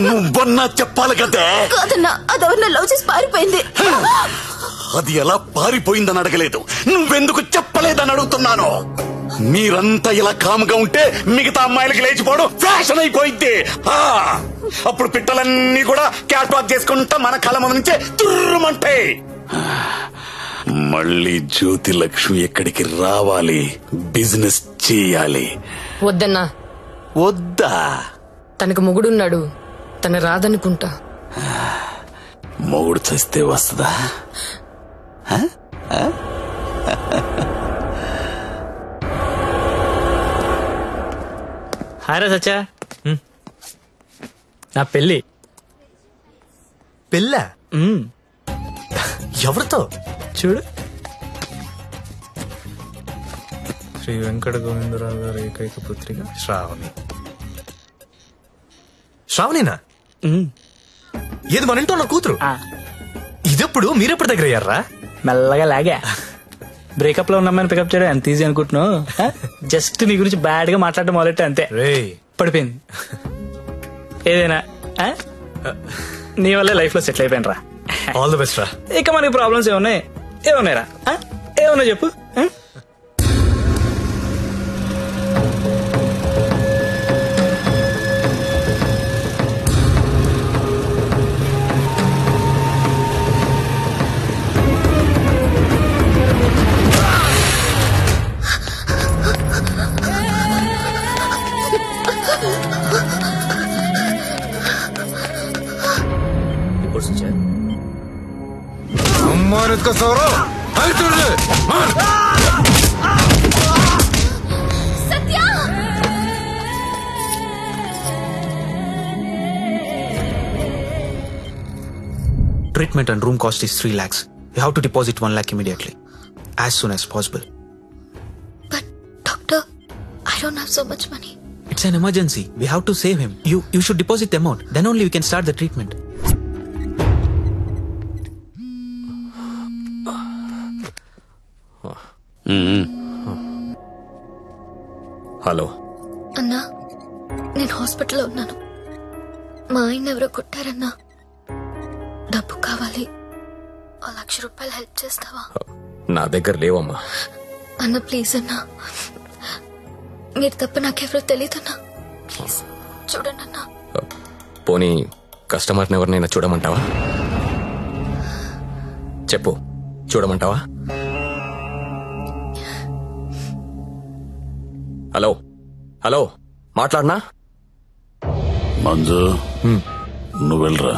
నువ్వన్నా చెప్పాలి కదా. కాదన్నా, అదెవరన్నా లవ్ చేసి పారిపోయింది. అది ఎలా పారిపోయిందని అడగలేదు, నువ్వెందుకు చెప్పలేదని అడుగుతున్నాను. మీరంతా ఇలా కామ్గా ఉంటే మిగతా అమ్మాయిలకి లేచిపోవడం ఫ్యాషన్ అయిపోయింది. అప్పుడు పిట్టలన్నీ కూడా క్యాట్ వాక్ చేసుకుంటా మన కళ్ళ ముందు నుంచే తుర్రుమంటాయి. మళ్ళీ జ్యోతిలక్ష్మి ఎక్కడికి రావాలి, బిజినెస్ చేయాలి. వద్దన్నా. వద్దా? తనకు మొగుడున్నాడు, తన రాదనుకుంటా. మొగుడు చస్తే వస్తుందా? హాయ్ రా సచ్చా, నా పెళ్ళి. పెళ్ళా? ఎవరితో? చూడు. శ్రీ వెంకట గోవిందరావు గారి ఏకైక పుత్రిక శ్రావణి. శ్రావణినా? ఏది మన ఇంట్లో నా కూతురు? ఇదెప్పుడు మీరెప్పుడు దగ్గర అయ్యారా? మెల్లగా లాగా. బ్రేకప్ లో ఉన్నమ్మని పికప్ చేయడం ఎంత ఈజీ అనుకుంటున్నావు? జస్ట్ నీ గురించి బ్యాడ్ గా మాట్లాడడం మొదలెట్టే అంతే, పడిపోయింది. ఏదైనా నీ వల్లే లైఫ్ లో సెటిల్ అయిపోయినరా. ఆల్ ది బెస్ట్ రా. ఇక మనకి ప్రాబ్లమ్స్ ఏమున్నాయిరా? ఏమన్నా చెప్పు. का sorrow Satya Treatment and room cost is 3 lakhs. You have to deposit 1 lakh immediately, as soon as possible. But doctor, I don't have so much money. It's an emergency. We have to save him. You should deposit the amount. Then only we can start the treatment. Hello అన్నా, నేను హాస్పిటల్లో ఉన్నాను. మా ఆయన ఎవరో కొట్టారన్నా. డబ్బు కావాలి. 1,00,000 రూపాయలు హెల్ప్ చేస్తావా? నా దగ్గర లేవమ్మా. అన్న ప్లీజ్ అన్నా, మీరు తప్ప నాకెవరో తెలియదన్నా. ప్లీజ్ చూడండి అన్నా. పోనీ కస్టమర్ని ఎవరినైనా చూడమంటావా? చెప్పు, చూడమంటావా? హలో హలో, మాట్లాడనా? మంజు, నువ్వు వెళ్ళరా.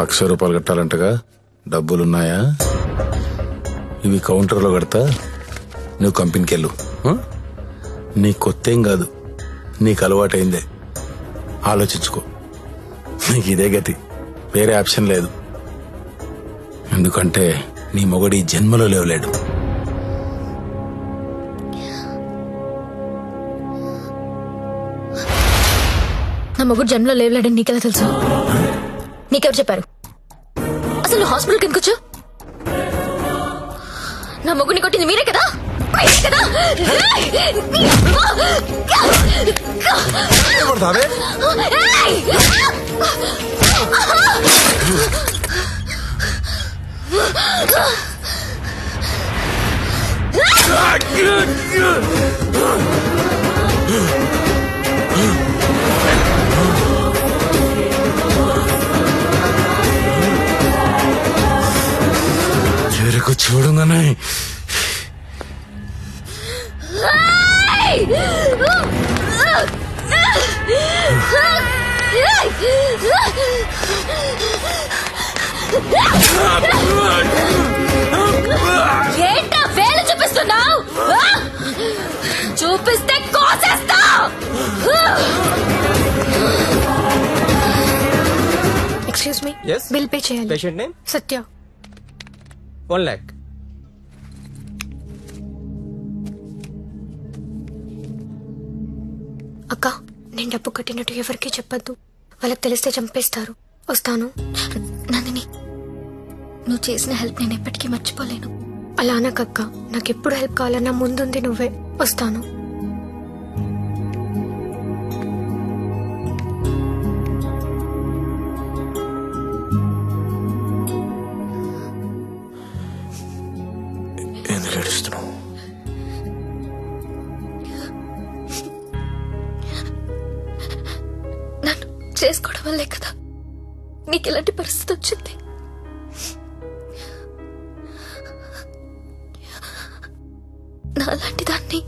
₹1,00,000 కట్టాలంటగా, డబ్బులున్నాయా? ఇవి కౌంటర్లో కడతా, నువ్వు కంపెనీకి వెళ్ళు. నీ కొత్తేం కాదు, నీకు అలవాటైందే. ఆలోచించుకో, నీకు ఇదే గతి, వేరే ఆప్షన్ లేదు. ఎందుకంటే నీ మొగడి జన్మలో లేవలేడు. నా మొగుడు జన్మలో లేవలేడని నీకెలా తెలుసు? నీకెవరు చెప్పారు? అసలు నువ్వు హాస్పిటల్కి ఎందుకు వచ్చావు? నా మొగుడిని కొట్టింది మీరే కదా? చెరుకు చూడంగానే ఏంటా వేలు చూపిస్తున్నావు? చూపిస్తే కోసేస్తా. ఎక్స్క్యూజ్ మీ, బిల్ పే చేయాలి. పేషెంట్ నేమ్ సత్య. 1 lakh. అక్క, నేను డబ్బు కట్టినట్టు ఎవరికీ చెప్పొద్దు. వాళ్ళకి తెలిస్తే చంపేస్తారు. వస్తాను. నందిని, నువ్వు చేసిన హెల్ప్ నేను ఎప్పటికీ మర్చిపోలేను. అలా అనకక్క, నాకెప్పుడు హెల్ప్ కావాలన్నా ముందుంది నువ్వే. వస్తాను. ఎందుకు ఏడుస్తున్నావు? నన్ను చేసుకోవడం వల్లే కదా నీకు ఇలాంటి పరిస్థితి వచ్చింది. నాలాంటి దాన్ని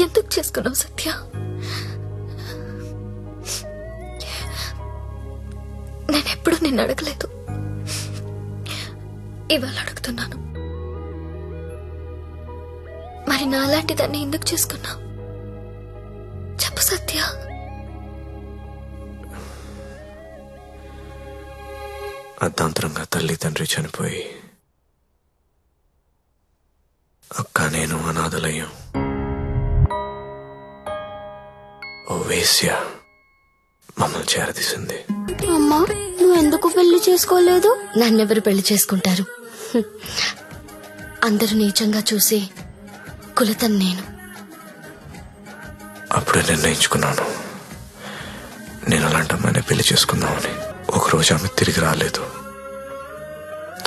ఎందుకు చేసుకున్నావు సత్య? నేనెప్పుడు నిన్ను అడగలేదు, ఇవాళ అడుగుతున్నాను. మరి నాలాంటి దాన్ని ఎందుకు చేసుకున్నావు? చెప్పు సత్య. అర్ధాంతరంగా తల్లి తండ్రి చనిపోయి అక్క నేను అనాథలయ్యాం. ఓ వేశ్య మమ్మల్ని చేరదీసింది. అమ్మా, నువ్వు ఎందుకు పెళ్లి చేసుకోలేదు? నన్నెవరు పెళ్లి చేసుకుంటారు? అందరూ నీచంగా చూసి కులతను నేను. అప్పుడే నిర్ణయించుకున్నాను నేను అలాంటి అమ్మాయిని పెళ్లి చేసుకుందామని. ఒకరోజు ఆమె తిరిగి రాలేదు.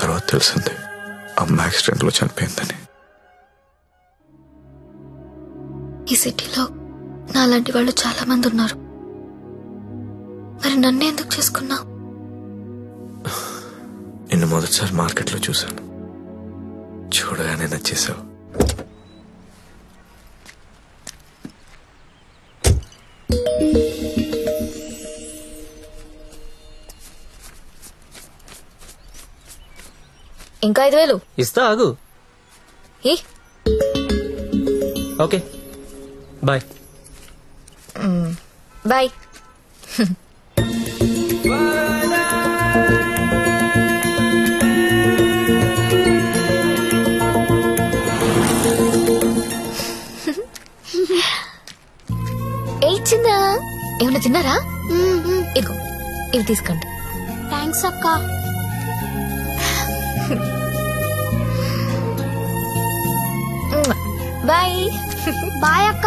తర్వాత తెలిసింది అమ్మ యాక్సిడెంట్ లో చనిపోయిందని. ఈ సిటీలో నాలాంటి వాళ్ళు చాలా మంది ఉన్నారు. మరి నన్ను ఎందుకు చేసుకున్నావు? నిన్ను మొదటిసారి మార్కెట్లో చూశాను. చూడగానే నచ్చేసావు. ఇంకా 5,000 ఇస్తా, ఆగు. Okay, bye. బాయ్. చిన్న ఏమన్నా తిన్నారా? ఇదిగో ఇవి తీసుకోండి. థ్యాంక్స్ అక్క. బాయ్. బాయ్ అక్క.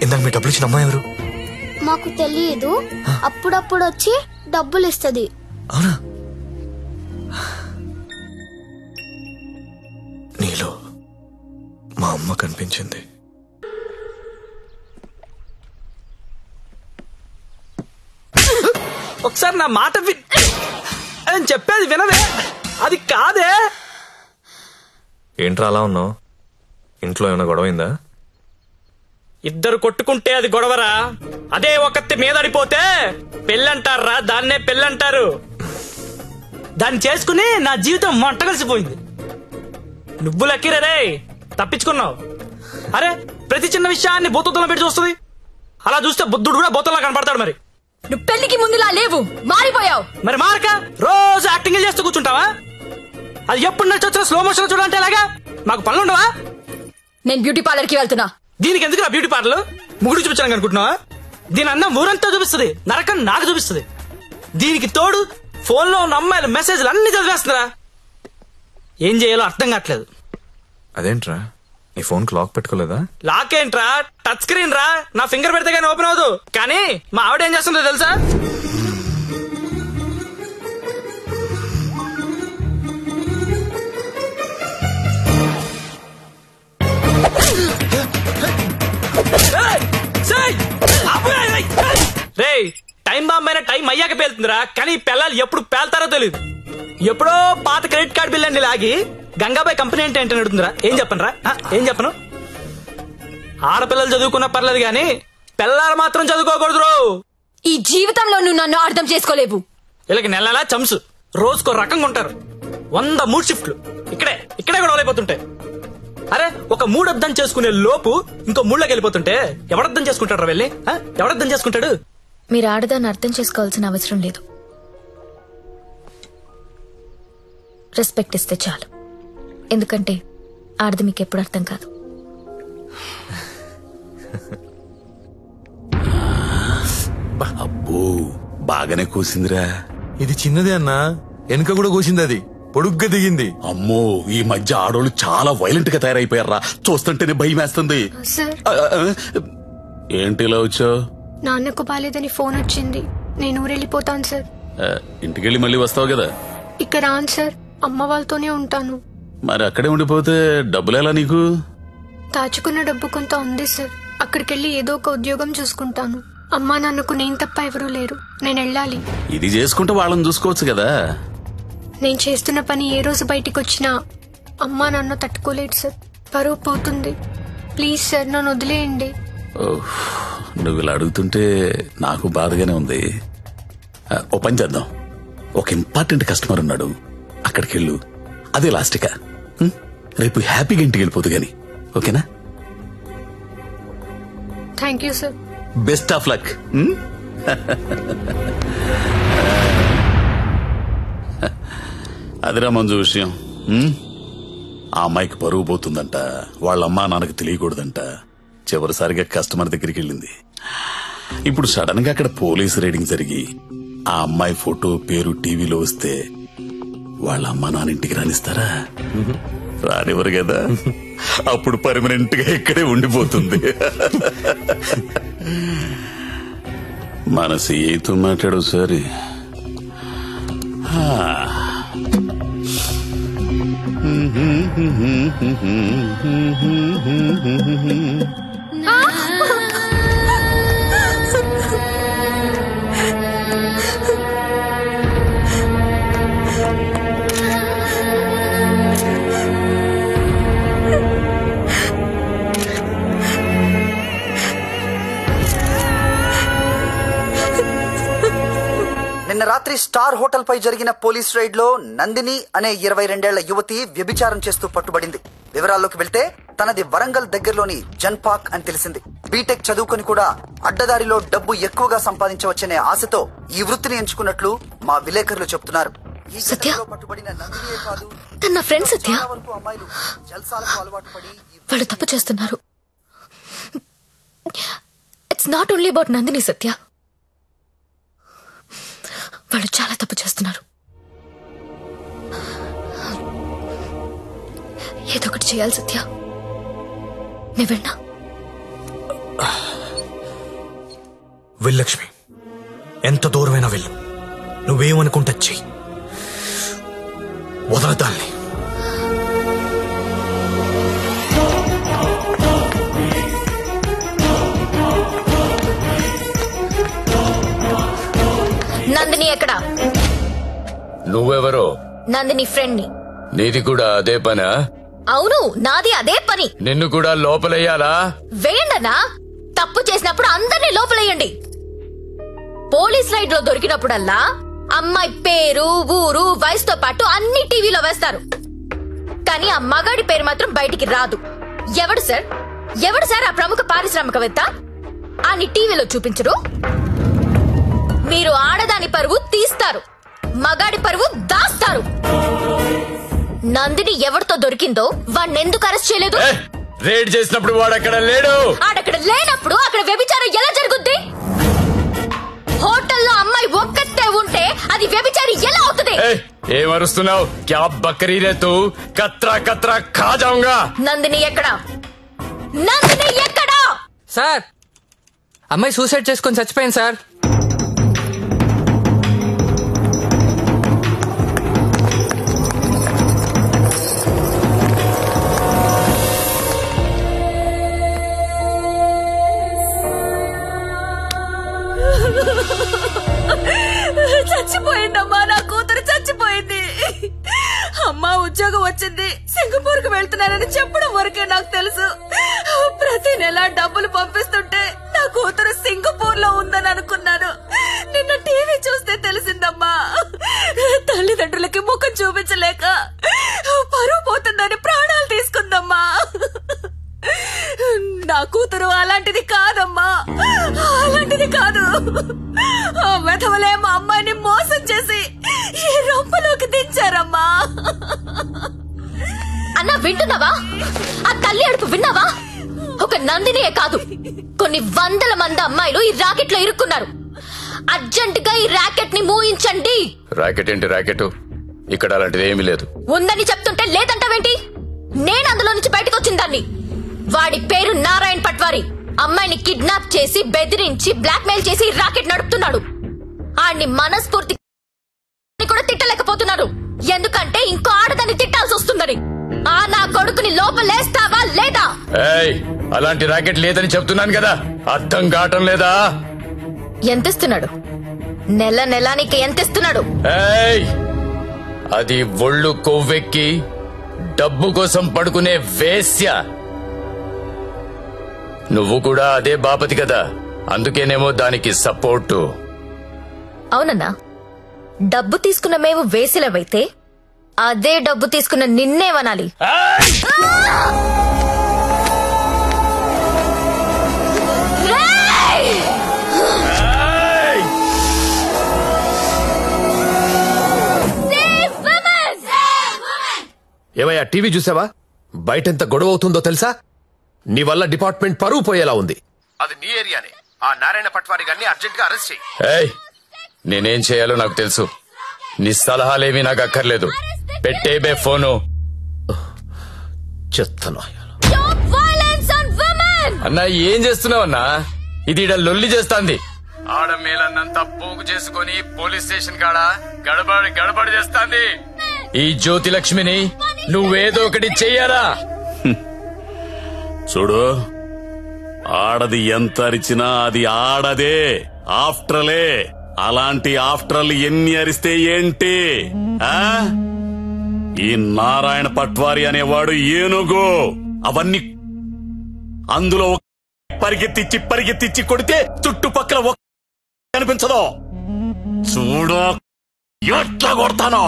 ఇందాక మీ డబ్బులు ఇచ్చిన అమ్మాయి ఎవరు? మాకు తెలియదు, అప్పుడప్పుడు వచ్చి డబ్బులు ఇస్తుంది. అవునా? నీలో మా అమ్మ కనిపించింది. ఒకసారి నా మాట నేను చెప్పేది వినవే. అది కాదే. ఏంట్రా అలా ఉన్నావు? ఇంట్లో ఏమైనా గొడవైందా? ఇద్దరు కొట్టుకుంటే అది గొడవరా? అదే ఒకటి మీదడిపోతే పెళ్ళంటారా? దాన్నే పెళ్ళంటారు. దాన్ని చేసుకుని నా జీవితం మంట కలిసిపోయింది. నువ్వు లక్కీరే, తప్పించుకున్నావు. అరే, ప్రతి చిన్న విషయాన్ని బోతల్లో పెట్టి చూస్తుంది. అలా చూస్తే బుద్ధుడు కూడా బోతల్లా కనపడతాడు. మరి నువ్వు పెళ్లికి ముందులా లేవు, మారిపోయావు. మరి మారక రోజు యాక్టింగ్ చేస్తూ కూర్చుంటావా? అది ఎప్పుడు నచ్చొచ్చినా స్లో మోషన్ చూడాలంటే ఎలాగా? మాకు పనులుండవా? నేను బ్యూటీ పార్లర్ కి వెళ్తున్నా. దీనికి ఎందుకు బ్యూటీ పార్లర్? ముగ్గురు చూపించాను అనుకుంటున్నావా? దీని అందం ఊరంతా చూపిస్తుంది, నరకం నాకు చూపిస్తుంది. దీనికి తోడు ఫోన్ లో ఉన్న అమ్మాయిల మెసేజ్లు అన్ని చదివేస్తున్నారా? ఏం చేయాలో అర్థం కావట్లేదు. అదేంట్రా నీ ఫోన్ కి లాక్ పెట్టుకోలేదా? లాక్ ఏంట్రా, టచ్ స్క్రీన్ రా. నా ఫింగర్ పెడితే కానీ ఓపెన్ అవ్వదు. కానీ మా ఆవిడ ఏం చేస్తుందో తెలుసా? రే టైం బాంబ్ అయినా టైం అయ్యాక పేలుతుందిరా, కానీ పిల్లలు ఎప్పుడు పేల్తారో తెలియదు. ఎప్పుడో పాత క్రెడిట్ కార్డు బిల్ అండి లాగి గంగాబాయ్ కంపెనీ అంటే ఏంటని అడుగుతుందిరా. ఏం చెప్పను రా, ఏం చెప్పను? ఆడపిల్లలు చదువుకున్నా పర్లేదు గాని పిల్లలు మాత్రం చదువుకోకూడదు. ఈ జీవితంలో నువ్వు నన్ను అర్థం చేసుకోలేవు. వీళ్ళకి నెలలా చంసు, రోజుకో రకంగా ఉంటారు. 100 మూడు షిఫ్ట్లు ఇక్కడే కూడా అయిపోతుంటాయి. అరే ఒక మూడు అర్థం చేసుకునే లోపు ఇంకో మూడులోకి వెళ్ళిపోతుంటే ఎవడర్థం చేసుకుంటాడు? వెళ్ళి ఎవడర్థం చేసుకుంటాడు? మీరు ఆడదాన్ని అర్థం చేసుకోవాల్సిన అవసరం లేదు. రెస్పెక్ట్ ఇస్తే చాలు. ఎందుకంటే ఆడది మీకు ఎప్పుడు అర్థం కాదు. అబ్బో బాగానే కూసిందిరా. ఇది చిన్నదే అన్నా, వెనుక కూడా కూసింది, అది పొడుగ్గా దిగింది. అమ్మో ఈ మధ్య ఆడోళ్ళు చాలా వైలెంట్ గా తయారైపోయారా, చూస్తుంటేనే భయం వేస్తుంది. ఏంటి ఇలా వచ్చావు? నాన్నకు బాలేదని ఫోన్ వచ్చింది, నేను ఊరెళ్ళిపోతాను సార్. ఇంటికెళ్ళి మళ్ళీ వస్తావు కదా? ఇక రాను సార్, అమ్మ వాళ్ళతోనే ఉంటాను. మరి అక్కడే ఉండిపోతే డబ్బులు ఎలా నీకు? దాచుకున్న డబ్బు కొంత ఉంది సార్, అక్కడికెళ్ళి ఏదో ఒక ఉద్యోగం చూసుకుంటాను. అమ్మా నాన్నకు నేను తప్ప ఎవరూ లేరు, నేను వెళ్ళాలి. ఇది చేసుకుంటే వాళ్ళని చూసుకోవచ్చు కదా. నేను చేస్తున్న పని ఏ రోజు బయటికి వచ్చినా అమ్మా నాన్న తట్టుకోలేడు సార్, పరువు పోతుంది. ప్లీజ్ సార్ నన్ను వదిలేయండి. నువ్వు ఇలా అడుగుతుంటే నాకు బాధగానే ఉంది. ఓ పని చేద్దాం, ఒక ఇంపార్టెంట్ కస్టమర్ ఉన్నాడు, అక్కడికి వెళ్ళు. అదే లాస్ట్గా రేపు హ్యాపీగా ఇంటికి వెళ్ళిపోదు గాని, ఓకేనా? Thank you sir. Best of luck. అదిరా మంజు విషయం. ఆ అమ్మాయికి పరువు పోతుందంట, వాళ్ళ అమ్మా నాన్నకు తెలియకూడదంట. చివరిసారిగా కస్టమర్ దగ్గరికి వెళ్ళింది. ఇప్పుడు సడన్ గా అక్కడ పోలీసు రైడింగ్ జరిగి ఆ అమ్మాయి ఫోటో పేరు టీవీలో వస్తే వాళ్ళ అమ్మా నాన్న ఇంటికి రానిస్తారా? రానివ్వరు కదా. అప్పుడు పర్మనెంట్ గా ఇక్కడే ఉండిపోతుంది. మన సీఏతో మాట్లాడు సరే. నిన్న రాత్రి స్టార్ హోటల్ పై జరిగిన పోలీస్ రైడ్ లో నందిని అనే 22 ఏళ్ల యువతి వ్యభిచారం చేస్తూ పట్టుబడింది. వివరాల్లోకి వెళ్తే తనది వరంగల్ దగ్గరలోని జన్పాక్ అని తెలిసింది. బీటెక్ చదువుకొని కూడా అడ్డదారిలో డబ్బు ఎక్కువగా సంపాదించవచ్చనే ఆశతో ఈ వృత్తిని ఎంచుకున్నట్లు మా విలేకరులు చెప్తున్నారు. ఈ ఘటనలో పట్టుబడిన నందినియే కాదు, తన ఫ్రెండ్ సత్య అమ్మాయిలు జల్సాలకు అలవాటు పడి వాళ్ళు తప్పు చేస్తున్నారు. It's not only about Nandini Satya, వాళ్ళు చాలా తప్పు చేస్తున్నారు. ఏదో ఒకటి చేయాలి సత్య. నీ వెళ్ళా వెళ్ళలక్ష్మి, ఎంత దూరమైనా వెళ్ళు. నువ్వేమనుకుంటా చెయ్యి, వదలదాన్ని. నందిని ఎక్కడా? నువ్వెవరో? నందిని ఫ్రెండ్ ని. నీది కూడా అదే పనా? అవును, నాది అదే పని. నిన్ను కూడా లోపలయ్యాలా? వేయండనా? తప్పు చేసినప్పుడు అందరినీ లోపలేయండి. పోలీస్ రైడ్ లో దొరికినప్పుడల్లా అమ్మాయి పేరు, ఊరు, వయసుతో పాటు అన్ని టీవీలో వేస్తారు. కానీ ఆ మగాడి పేరు మాత్రం బయటికి రాదు. ఎవడు సార్ ఆ ప్రముఖ పారిశ్రామికవేత్త? అని టీవీలో చూపించరు. మీరు ఆడదాని పరువు తీస్తారు, మగాడి పరువు దాస్తారు. నందిని ఎవరితో దొరికిందో వాణ్ణెందుకు అరెస్ట్ చేయలేదు? రేడ్ చేసినప్పుడు వాడు అక్కడ లేడు. ఆడక్కడ లేనప్పుడు అక్కడ వ్యభిచారం ఎలా జరుగుద్ది? హోటల్లో అమ్మాయి ఒక్కతే ఉంటే అది వ్యభిచారి ఎలా అవుతుంది? ఏమరుస్తున్నావు? క్యా బకరీ రే తూ? కత్రా కత్రా ఖా జాऊंगा. నందిని ఎక్కడా? నందిని ఎక్కడా? సార్, అమ్మాయి సూసైడ్ చేసుకొని చచ్చిపోయింది సార్. చచ్చిపోయిందమ్మా, నా కూతురు చచ్చిపోయింది. అమ్మా ఉద్యోగం వచ్చింది, సింగపూర్ కు వెళ్తున్నానని చెప్పడం వరకే నాకు తెలుసు. ప్రతి నెల డబ్బులు పంపిస్తుంటే నా కూతురు సింగపూర్ లో ఉందని అనుకున్నాను. నిన్న టీవీ చూస్తే తెలిసిందమ్మా. తల్లిదండ్రులకి ముఖం చూపించలేక పరువు పోతుందని ప్రాణాలు తీసుకుందమ్మా. నా కూతురు అలాంటిది కాదమ్మా, అలాంటిది కాదు. ఆ వెధవలే మా అమ్మాయిని మోసం చేసి ఈ రొంపలోకి దించారమ్మా. అన్నా వింటున్నావా? ఆ తల్లి అడుపు విన్నావా? ఒక నందినియే కాదు, కొన్ని వందల మంది అమ్మాయిలు ఈ రాకెట్ లో ఇరుక్కున్నారు. అర్జెంట్ గా ఈ రాకెట్ ని మూయించండి. రాకెట్ ఏంటి రాకెట్? ఇక్కడ అలాంటిది ఏమీ లేదు. ఉందని చెప్తుంటే లేదంటావేంటి? నేను అందులో నుంచి బయటకు వచ్చిందాన్ని. వాడి పేరు నారాయణ్ పట్వారి. అమ్మాయిని కిడ్నాప్ చేసి బెదిరించి బ్లాక్ మెయిల్ చేసి రాకెట్ నడుపుతున్నాడు. ఆడిని మనస్ఫూర్తి కూడా తిట్టలేకపోతున్నారు, ఎందుకంటే ఇంకో ఆడదాన్ని తిట్టాల్సి వస్తుందని. ఆ నా కొడుకుని లోపలేస్తావా లేదా? అలాంటి రాకెట్ లేదని చెప్తున్నాను కదా, అర్థం కావటం లేదా? ఎంతిస్తున్నాడు? నెల నెలానికి ఎంతిస్తున్నాడు? అది ఒళ్ళు కొవ్వెక్కి డబ్బు కోసం పడుకునే వేశ్య. నువ్వు కూడా అదే బాపతి కదా, అందుకేనేమో దానికి సపోర్టు. అవునన్నా, డబ్బు తీసుకున్న మేము వేసిలవైతే అదే డబ్బు తీసుకున్న నిన్నేమనాలి? ఏమయ్యా, టీవీ చూసావా? బయటెంత గొడవ అవుతుందో తెలుసా? నీ వల్ల డిపార్ట్మెంట్ పరువు పోయేలా ఉంది. అది నీ ఏరియానే. ఆ నారాయణ పట్వారి గారిని అర్జెంట్ గా అరెస్ట్ చేయి. నేనేం చేయాలో నాకు తెలుసు. నీ సలహాలేవి నాకు అక్కర్లేదు. పెట్టేబే ఫోను. చెత్తను అన్నా, ఏం చేస్తున్నావన్నా? ఇది ఈడ లొల్లి చేస్తాంది. ఆడ మేలన్నంతా పోగు చేసుకుని పోలీస్ స్టేషన్ కాడ గడబడి చేస్తాంది. ఈ జ్యోతి లక్ష్మిని నువ్వేదో ఒకటి చెయ్యాలా? చూడు, ఆడది ఎంత అరిచినా అది ఆడదే, ఆఫ్టరలే. అలాంటి ఆఫ్టర్లు ఎన్ని అరిస్తే ఏంటి? ఈ నారాయణ పట్వారి అనేవాడు ఏనుగు. అవన్నీ అందులో పరిగెత్తిచ్చి కొడితే చుట్టుపక్కల కనిపించదు. చూడు ఎట్లా కొడతానో.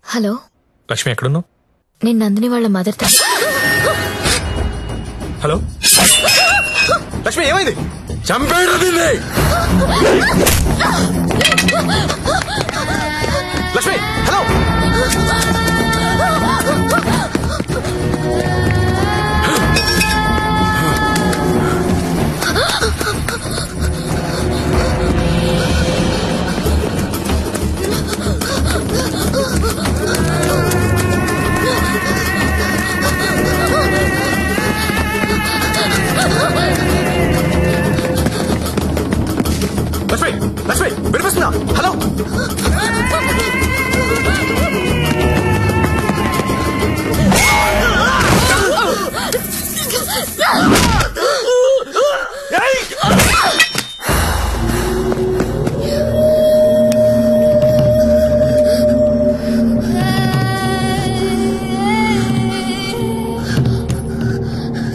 హలో లక్ష్మి, ఎక్కడున్నావు? నేను నందిని వాళ్ళ మదర్. హలో లక్ష్మి, ఏమైంది? చంపేడు దీన్ని. లక్ష్మి, హలో. లక్ష్మి, వినిపిస్తుందా? హలో.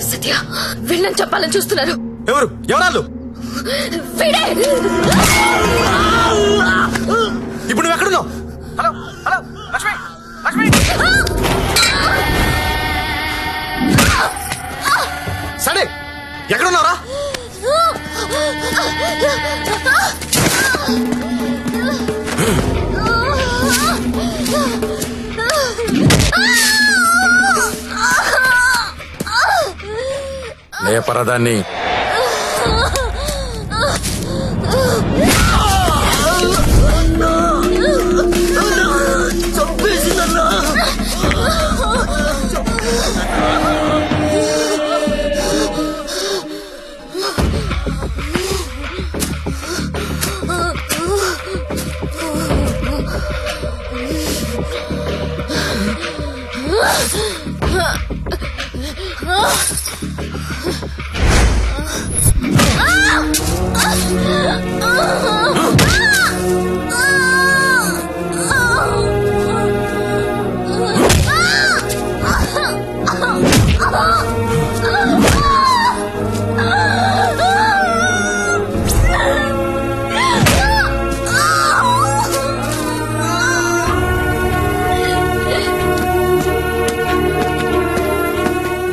సత్య, వీళ్ళని చెప్పాలని చూస్తున్నారు. ఎవరాళ్ళు? ఇప్పుడు నువ్వు ఎక్కడున్నావు? Hello hello Lakshmi, Lakshmi. సరే, ఎక్కడున్నారా? లేపరదాన్ని.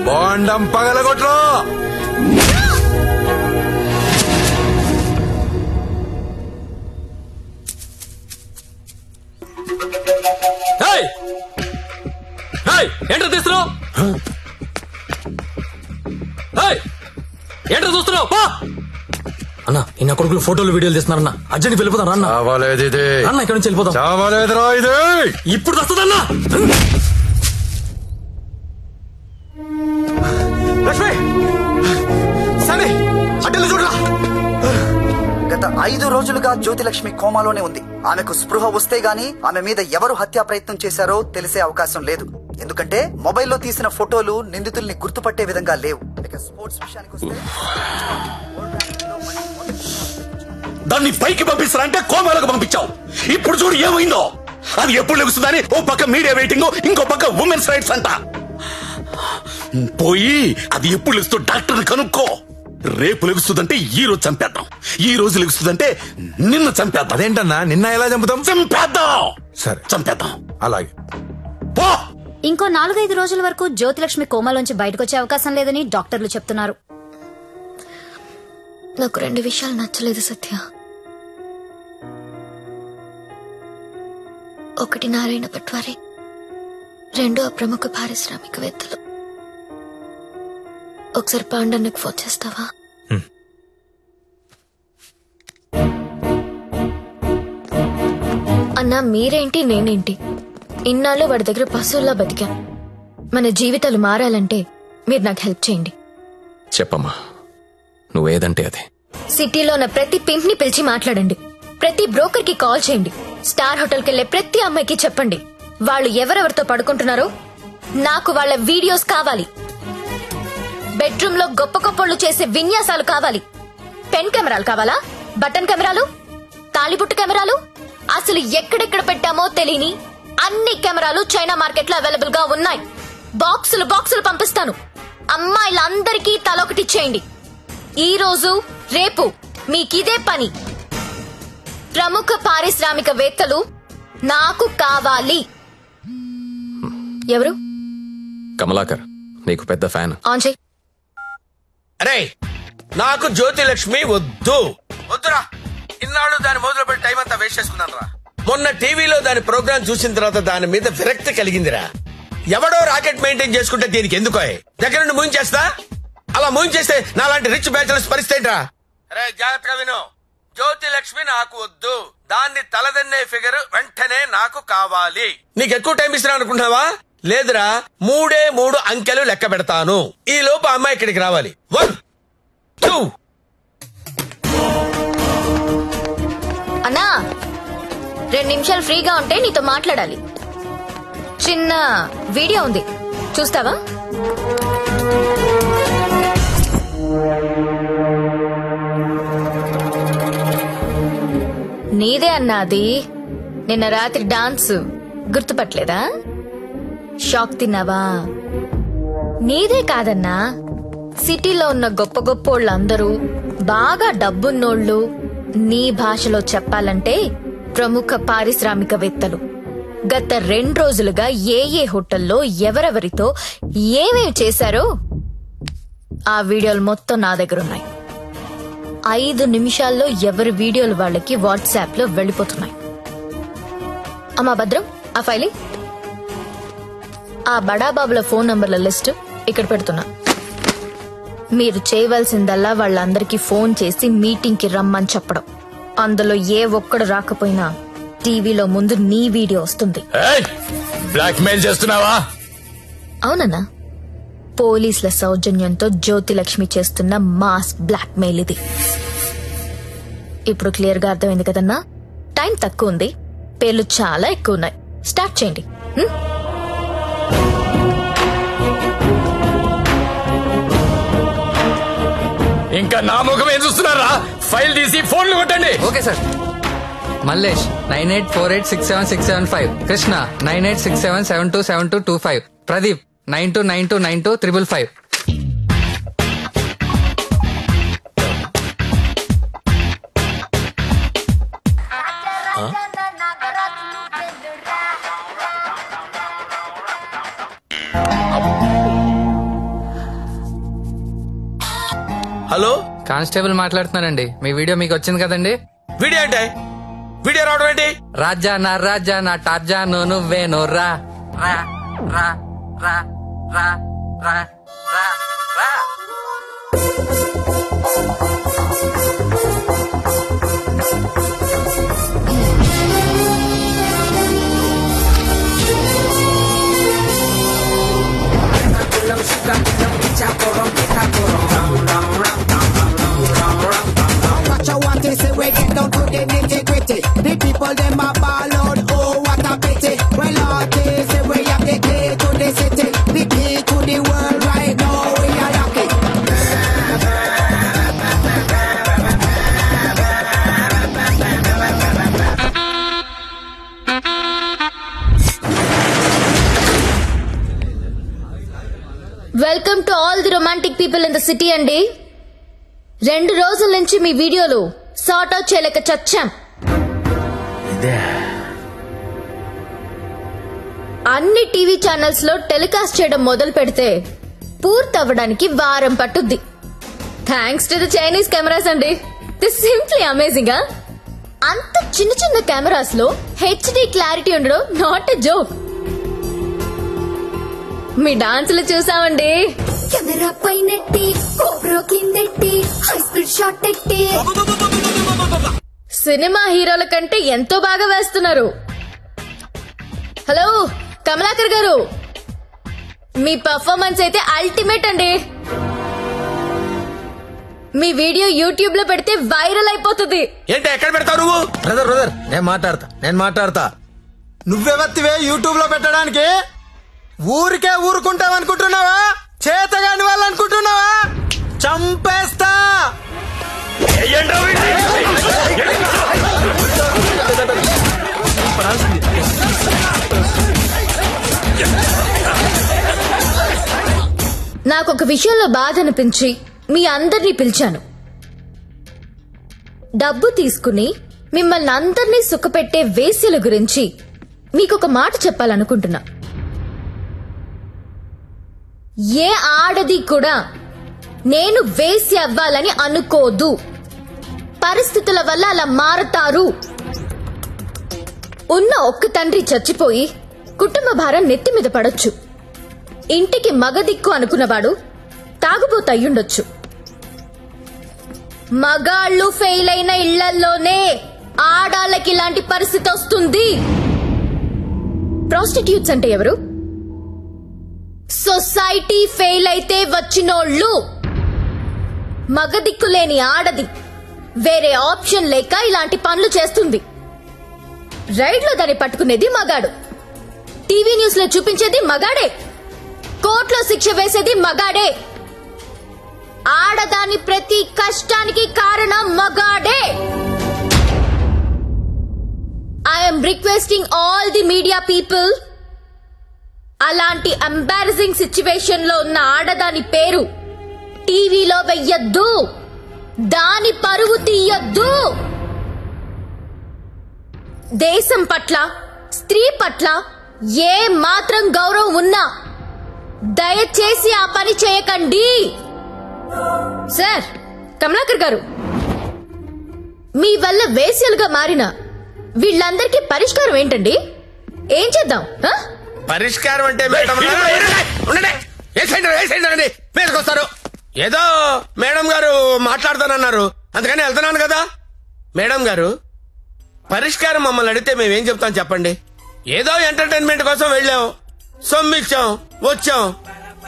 బాండం పగలగొట్రా. ఏంటో తీస్తున్నావు? ఏంటో చూస్తున్నావు? అన్న ఇన్న కొడుకులు ఫోటోలు వీడియోలు తీస్తున్నారన్న. అర్జెంట్ వెళ్ళిపోతాం అన్న. చావాలేదు ఇది అన్న ఇక్కడ నుంచి వెళ్ళిపోతాం. చావాలేదురా ఇది. ఇప్పుడు వస్తుందన్నా. గత 5 రోజులుగా జ్యోతిలక్ష్మి కోమాలోనే ఉంది. ఆమెకు స్పృహ వస్తే గానీ ఆమె మీద ఎవరు హత్యా ప్రయత్నం చేశారో తెలిసే అవకాశం లేదు. ఎందుకంటే మొబైల్లో తీసిన ఫోటోలు నిందితుల్ని గుర్తుపట్టే విధంగా లేవు. ఇక స్పోర్ట్స్ విషయానికి వస్తే దాన్ని పైకి పంపిస్తారంటే కోమాలకు పంపించావు. ఇప్పుడు చూడు ఏమైందో. అది ఎప్పుడు లెగుస్తుందని ఓ పక్క మీడియా వెయిటింగ్, ఇంకో పక్క ఉమెన్స్ రైట్స్ అంట. పోయి అది ఎప్పుడు లెగుస్తూ డాక్టర్ని కనుక్కో. రేపు లెగుస్తుందంటే ఈ రోజు చంపేద్దాం, ఈ రోజు లెగుస్తుందంటే నిన్న చంపేద్దాం. అదేంటన్నా నిన్న ఎలా చంపుతాం? చంపేద్దాం. సరే చంపేద్దాం. అలాగే. పో. ఇంకో 4-5 రోజుల వరకు జ్యోతిలక్ష్మి కోమాలోంచి బయటకొచ్చే అవకాశం లేదని డాక్టర్లు చెప్తున్నారు. నాకు 2 విషయాలు నచ్చలేదు సత్య. ఒకటి నారాయణ పట్వారి, 2 ప్రముఖ పారిశ్రామికవేత్తలు. ఒకసారి పాండన్నకు ఫోన్ చేస్తావా? అన్నా మీరేంటి నేనేంటి, ఇన్నాళ్ళు వాడి దగ్గర పశువుల్లా బతికా. మన జీవితాలు మారాలంటే మీరు నాకు హెల్ప్ చేయండి. చెప్పమ్మా, నువ్వేదంటే అదే. సిటీలో ఉన్న ప్రతి పింప్ ని పిలిచి మాట్లాడండి. ప్రతి బ్రోకర్ కి కాల్ చేయండి. స్టార్ హోటల్ కెళ్లే ప్రతి అమ్మాయికి చెప్పండి వాళ్ళు ఎవరెవరితో పడుకుంటున్నారో నాకు వాళ్ళ వీడియోస్ కావాలి. బెడ్రూమ్ లో గొప్ప గొప్పళ్ళు చేసే విన్యాసాలు కావాలి. పెన్ కెమెరాలు కావాలా? బటన్ కెమెరాలు, తాళిబుట్టు కెమెరాలు, అసలు ఎక్కడెక్కడ పెట్టామో తెలియని అన్ని కెమెరాలు చైనా మార్కెట్ లో అవైలబుల్ గా ఉన్నాయి. బాక్సులు బాక్సులు పంపిస్తాను. అమ్మాయిలందరికీ తలొకటి చేయండి. ఈ రోజు రేపు మీకిదే పని. ప్రముఖ పారిశ్రామికవేత్తలు నాకు కావాలి. ఎవరు? కమలాకర్, నీకు పెద్ద ఫ్యాన్. ఆన్ చేయి. అరే నాకు జ్యోతిలక్ష్మి వద్దు. వద్దురా. ఇన్నాళ్ళు దాని మొదలు పెట్టి టైం అంతా వేస్ట్ చేసుకున్నాను రా. మొన్న టీవీలో దాని ప్రోగ్రామ్ చూసిన తర్వాత దాని మీద విరక్తి కలిగిందిరా. ఎవడో రాకెట్ మెయింటైన్ చేసుకుంటే దీనికి ఎందుకో దగ్గర నుండి మూయించేస్తా. అలా మూయించేస్తే నాలాంటి రిచ్ బ్యాచులర్స్ పరిస్థితి రా. అరే జాగ్రత్తగా విను. జ్యోతిలక్ష్మి నాకు వద్దు. దాన్ని తలదన్నే ఫిగర్ వెంటనే నాకు కావాలి. నీకు ఎక్కువ టైం ఇస్తున్నా అనుకుంటున్నావా? లేదురా, 3 అంకెలు లెక్క పెడతాను. ఈ లోపు అమ్మాయి ఇక్కడికి రావాలి. 1 2. అన్నా 2 నిమిషాలు ఫ్రీగా ఉంటే నీతో మాట్లాడాలి. చిన్న వీడియో ఉంది, చూస్తావా? నీదే అన్నా అది. నిన్న రాత్రి డాన్స్ గుర్తుపట్టలేదా? షాక్ తిన్నావా? నీదే కాదన్నా, సిటీలో ఉన్న గొప్ప గొప్పోళ్ళందరూ బాగా డబ్బున్నోళ్ళు. నీ భాషలో చెప్పాలంటే ప్రముఖ పారిశ్రామికవేత్తలు. గత 2 రోజులుగా ఏ హోటల్లో ఎవరెవరితో ఏమేమి చేశారో ఆ వీడియోలు మొత్తం నా దగ్గర ఉన్నాయి. 5 నిమిషాల్లో ఎవరి వీడియోలు వాళ్ళకి వాట్సాప్ లో వెళ్ళిపోతున్నాయి. అమ్మా భద్రం, ఆ ఫైలి ఆ బడాబాబుల ఫోన్ నంబర్ల లిస్ట్ ఇక్కడ పెడుతున్నా. మీరు చేయవలసిందల్లా వాళ్ళందరికీ ఫోన్ చేసి మీటింగ్ కి రమ్మని చెప్పడం. అందులో ఏ ఒక్కడు రాకపోయినా టీవీలో ముందు నీ వీడియో వస్తుంది. బ్లాక్ మెయిల్ చేస్తున్నావా? అవునన్నా, పోలీసుల సౌజన్యంతో జ్యోతిలక్ష్మి చేస్తున్న మాస్ బ్లాక్ మెయిల్ ఇది. ఇప్పుడు క్లియర్ గా అర్థమైంది కదన్నా? టైం తక్కువ ఉంది, పేర్లు చాలా ఎక్కువ ఉన్నాయి. స్టార్ట్ చేయండి. ఇంకా నా ముఖం ఏం చూస్తున్నారా? ఫైల్ తీసి ఫోన్లు కొట్టండి. Okay sir. Mallesh 9848676775, Krishna 9867727225, Pradeep 92929255. Hello, constable మాట్లాడుతున్నానండి. మీ వీడియో మీకు వచ్చింది కదండి? వీడియో ఏంటి? వీడియో రావడం ఏంటి? రాజా నా టార్జాను నువ్వేను రా రా రా రా రా రా రా రా. Watch out what they say, we get down to the nitty-gritty. The people them a ball out, oh what a pity. Well all they say we have the key to the city, the key to the world right now, we are lucky. Welcome to all the romantic people in the city అండి. 2 రోజుల నుంచి మీ వీడియోలు sort out చేయలేక చచ్చాం. అన్ని TV channels లో telecast చేయడం మొదలు పెడితే పూర్తవ్వడానికి వారం పట్టుద్ది. Thanks to the Chinese cameras అండి. This simply amazing. అంత చిన్న చిన్న కెమెరాస్ లో హెచ్డి క్లారిటీ ఉండడం నాట్ ఎ జోక్. మీ డాన్సులు చూసామండి. కెమెరా పైనెట్టి కోబ్రో కిందెట్టి హై స్పీడ్ షాట్ ఎట్టి సినిమా హీరోల కంటే ఎంతో బాగా వేస్తున్నారు. హలో కమలాకర్ గారు, మీ పర్ఫార్మెన్స్ అయితే అల్టిమేట్ అండి. మీ వీడియో యూట్యూబ్ లో పెడితే వైరల్ అయిపోతుంది. ఏంటి ఎక్కడ పెడతావు నువ్వు? బ్రదర్ నేను మాట్లాడతా. నువ్వెవత్తివే యూట్యూబ్ లో పెట్టడానికి? ఊరికే ఊరుకుంటావనుకుంటున్నావా? చేతగాని వాళ్ళు అనుకుంటున్నావా? చంపేస్తా. నాకొక విషయంలో బాధ అనిపించి మీ అందరినీ పిలిచాను. డబ్బు తీసుకుని మిమ్మల్ని అందరినీ సుఖపెట్టే వేశ్యల గురించి మీకొక మాట చెప్పాలనుకుంటున్నా. ఏ ఆడది కూడా నేను వేశ్య అవ్వాలని అనుకోదు. పరిస్థితుల వల్ల అలా మారతారు. ఉన్న ఒక్క తండ్రి చచ్చిపోయి కుటుంబ భారం నెత్తి మీద పడొచ్చు. ఇంటికి మగదిక్కు అనుకున్నవాడు తాగుబోతు అయ్యుండొచ్చు. మగాళ్ళు ఫెయిల్ అయిన ఇళ్లల్లోనే ఆడాళ్ళకి ఇలాంటి పరిస్థితి వస్తుంది. ప్రాస్టిట్యూట్స్ అంటే ఎవరు? సొసైటీ ఫెయిల్ అయితే వచ్చినోళ్ళు. మగదిక్కు లేని ఆడది వేరే ఆప్షన్ లేక ఇలాంటి పనులు చేస్తుంది. రైడ్ లో దాన్ని పట్టుకునేది మగాడు, టీవీ న్యూస్ లో చూపించేది మగాడే, కోర్టులో శిక్ష వేసేది మగాడే. ఆడదాని ప్రతి కష్టానికి కారణం మగాడే. I'm requesting all the media people, అలాంటి ఎంబారసింగ్ సిచ్యువేషన్ లో ఉన్న ఆడదాని పేరు టీవీలో వెయ్యొద్దు. దాని పరువు తీయొద్దు. దేశం పట్ల, స్త్రీ పట్ల ఏ మాత్రం గౌరవం ఉన్నా దయచేసి ఆ పని చేయకండి. సార్ కమలాకర్ గారు, మీ వల్ల వేశ్యలుగా మారిన వీళ్ళందరికీ పరిష్కారం ఏంటండి? ఏం చేద్దాం? పరిష్కారం అంటే మీదకొస్తారు. ఏదో మేడం గారు మాట్లాడతానన్నారు, అందుకని వెళ్తున్నాను కదా. మేడం గారు, పరిష్కారం మమ్మల్ని అడిగితే మేమేం చెప్తాం చెప్పండి? ఏదో ఎంటర్టైన్మెంట్ కోసం వెళ్ళాం, సొమ్మిచ్చాం, వచ్చాం.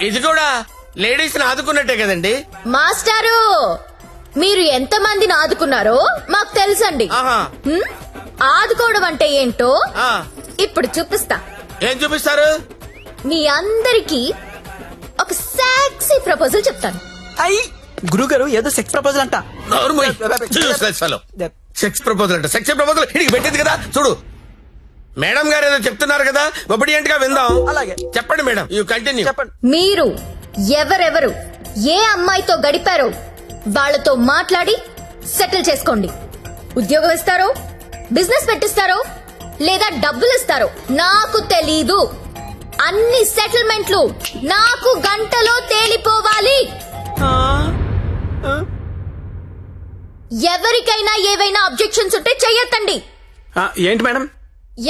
ఇది కూడా లేడీస్ ని ఆదుకున్నట్టే కదండి. మాస్టారు, మీరు ఎంత మందిని ఆదుకున్నారో మాకు తెలుసండి. ఆదుకోవడం అంటే ఏంటో ఇప్పుడు చూపిస్తా. ఏం చూపిస్తారు? మీ అందరికి ఒక సెక్సీ ప్రపోజల్ చెప్తాను. అయ్యి గురుగారు ఏదో సెక్స్ ప్రపోజల్ అంట. సెక్స్ ప్రపోజల్ అంట. సెక్స్ ప్రపోజల్ ఇడికి పెట్టింది కదా చూడు. మేడం గారు ఏదో చెప్తున్నారు కదా, ఒబిడియంట్ గా విందాం. అలాగే చెప్పండి మేడం, యూ కంటిన్యూ. మీరు ఎవరెవరు ఏ అమ్మాయితో గడిపారో వాళ్ళతో మాట్లాడి సెటిల్ చేసుకోండి. ఉద్యోగం ఇస్తారో, బిజినెస్ పెట్టిస్తారో, లేదా డబ్బులు ఇస్తారో నాకు తెలీదు. అన్ని సెటిల్మెంట్లు నాకు గంటలో తేలిపోవాలి. ఎవరికైనా ఏవైనా అబ్జెక్షన్స్ ఉంటే చెయ్యొద్దండి. ఏంటి మేడం?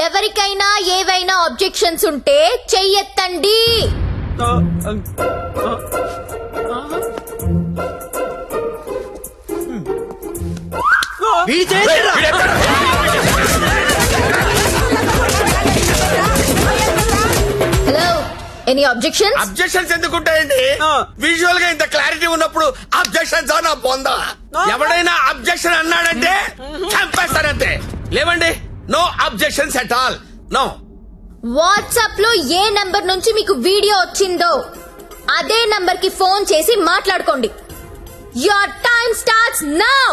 ఎవరికైనా ఏవైనా అబ్జెక్షన్స్ ఉంటే చెయ్యొద్దండి. Hello, any objections? అబ్జెక్షన్స్ ఎందుకుంటాయండి? విజువల్ గా ఇంత క్లారిటీ ఉన్నప్పుడు అబ్జెక్షన్స్ నా పొందా. ఎవడైనా అబ్జెక్షన్ అన్నాడంటే చంపేస్తారంతే. లేవండి, no objections at all, no. WhatsApp లో ఏ నంబర్ నుంచి మీకు వీడియో వచ్చిందో అదే నంబర్ కి ఫోన్ చేసి మాట్లాడుకోండి. Your time starts now.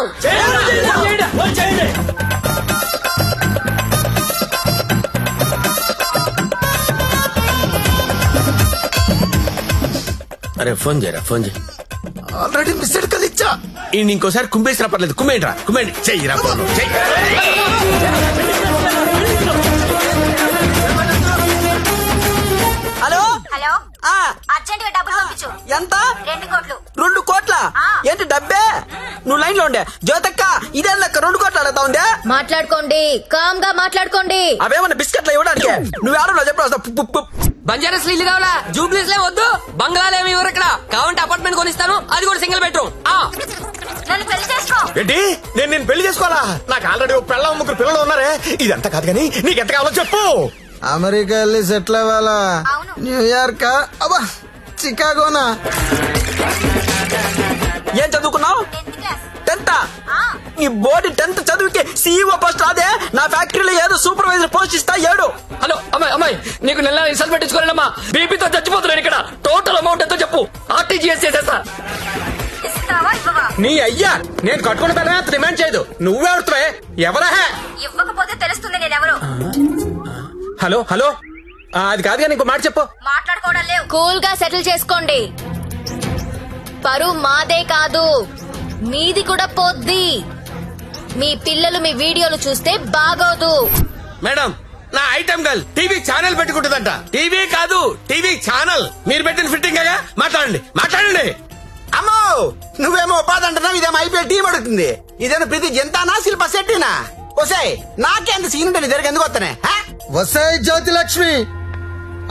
అరే ఫోన్ చేయరా, ఫోన్ చేయి. ఆల్రెడీ మిస్డ్ కాల్ ఇచ్చా. ఇంకోసారి కుమ్మేసినా పర్లేదు, కుమ్మేంట్రా, కుమ్మేండి. చెయ్యిరా ఫోన్. హలో హలో, అర్జెంట్ గా డబ్బులు పంపించు. ఎంత? 2 కోట్లు. 2 కోట్ల? ఏంటి డబ్బే? నువ్వు లైన్ లో ఉండే జ్యోతక్క, ఇదే లెక్క 2 కోట్లు అడుగుతా ఉండే. మాట్లాడుకోండి, కామ్ గా మాట్లాడుకోండి. అవేమన్నా బిస్కెట్లు ఇవ్వడానికి నువ్వు ఎవరో చెప్పు. బంజారాస్ ఇల్లు కావాలా? జూబ్లీస్ లే వద్దు, బంగ్లాలేమి ఎవరు ఇక్కడ కావాలంటే అపార్ట్మెంట్ కొనిస్తాను, అది కూడా సింగిల్ బెడ్రూమ్. నన్ను పెళ్లి చేసుకో. ఏంటి? నేను పెళ్లి చేసుకోవాలా? నాకు ఆల్రెడీ 3 పిల్లలు ఉన్నారే. ఇదంతా కాదు కానీ నీకెంత కావాలో చెప్పు. అమెరికా వెళ్ళి సెటిల్ అవ్వాలా? న్యూయార్క్? అబ్బా, చికాగోనా? ఏం చదువుకున్నావు? 10th. ఈ బోర్డు 10th చదువుకి CEO పోస్ట్ రాదే. నా ఫ్యాక్టరీలో ఏదో సూపర్వైజర్ పోస్ట్ ఇస్తా. 7. హలో అమ్మాయి, నీకు నెల రిసల్ట్ పెట్టించుకోలేనమ్మా. బీపీతో చచ్చిపోతున్నాను ఇక్కడ. టోటల్ అమౌంట్ ఎంతో చెప్పు, ఆర్టీజీఎస్ చేసేస్తా. నీ అయ్యా, నేను కట్టుకున్న పిల్లమే అంత డిమాండ్ చేయదు. నువ్వెవరుతావే? ఎవరా? ఇవ్వకపోతే తెలుస్తుంది నేనెవరు. హలో హలో, అది కాదు కానీ ఇంకో మాట చెప్పు. మాట్లాడుకోవడం లేవు. కూల్ గా సెటిల్ చేసుకోండి. పరువు మాదే కాదు, మీది కూడా పోద్ది. మీ పిల్లలు మీ వీడియోలు చూస్తే బాగోదు. మేడం, నా ఐటమ్ గర్ల్ టీవీ ఛానల్ పెట్టుకుంటుందంట. టీవీ కాదు, టీవీ ఛానల్. మీరు పెట్టిన ఫిట్టింగ్ గా మాట్లాడండి. అమ్మో, నువ్వేమో ఉపాధి అంటున్నావు, ఇదేమో ఐపీఎల్ టీం అడుగుతుంది. ఇదేమో ప్రతి జంతానా శిల్ప శెట్టినా? వసాయ్, నాకేంత సీన్ ఉంటే నీ దగ్గర ఎందుకు వస్తానే? వసాయ్ జ్యోతిలక్ష్మి,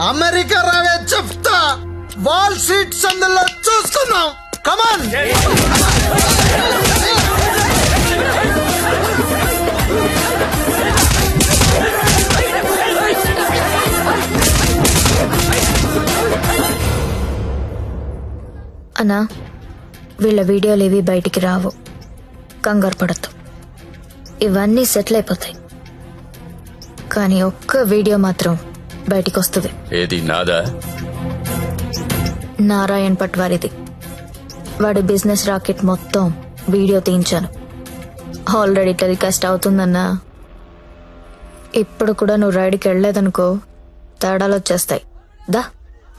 అమెరికా రావే చెప్తా. వాల్ స్ట్రీట్ సందులో చూసుకుందాం. కమాన్. అన్నా, వీళ్ళ వీడియోలు ఏవి బయటికి రావు, కంగారు పడద్దు. ఇవన్నీ సెటిల్ అయిపోతాయి. కానీ ఒక్క వీడియో మాత్రం బయటికి వస్తుంది. ఏది నాదా? నారాయణ్ పట్వారిది. వాడి బిజినెస్ రాకెట్ మొత్తం వీడియో తీయించాను. ఆల్రెడీ టెలికాస్ట్ అవుతుందన్నా. ఇప్పుడు కూడా నువ్వు రైడ్కి వెళ్ళలేదనుకో, తేడాలు వచ్చేస్తాయి. దా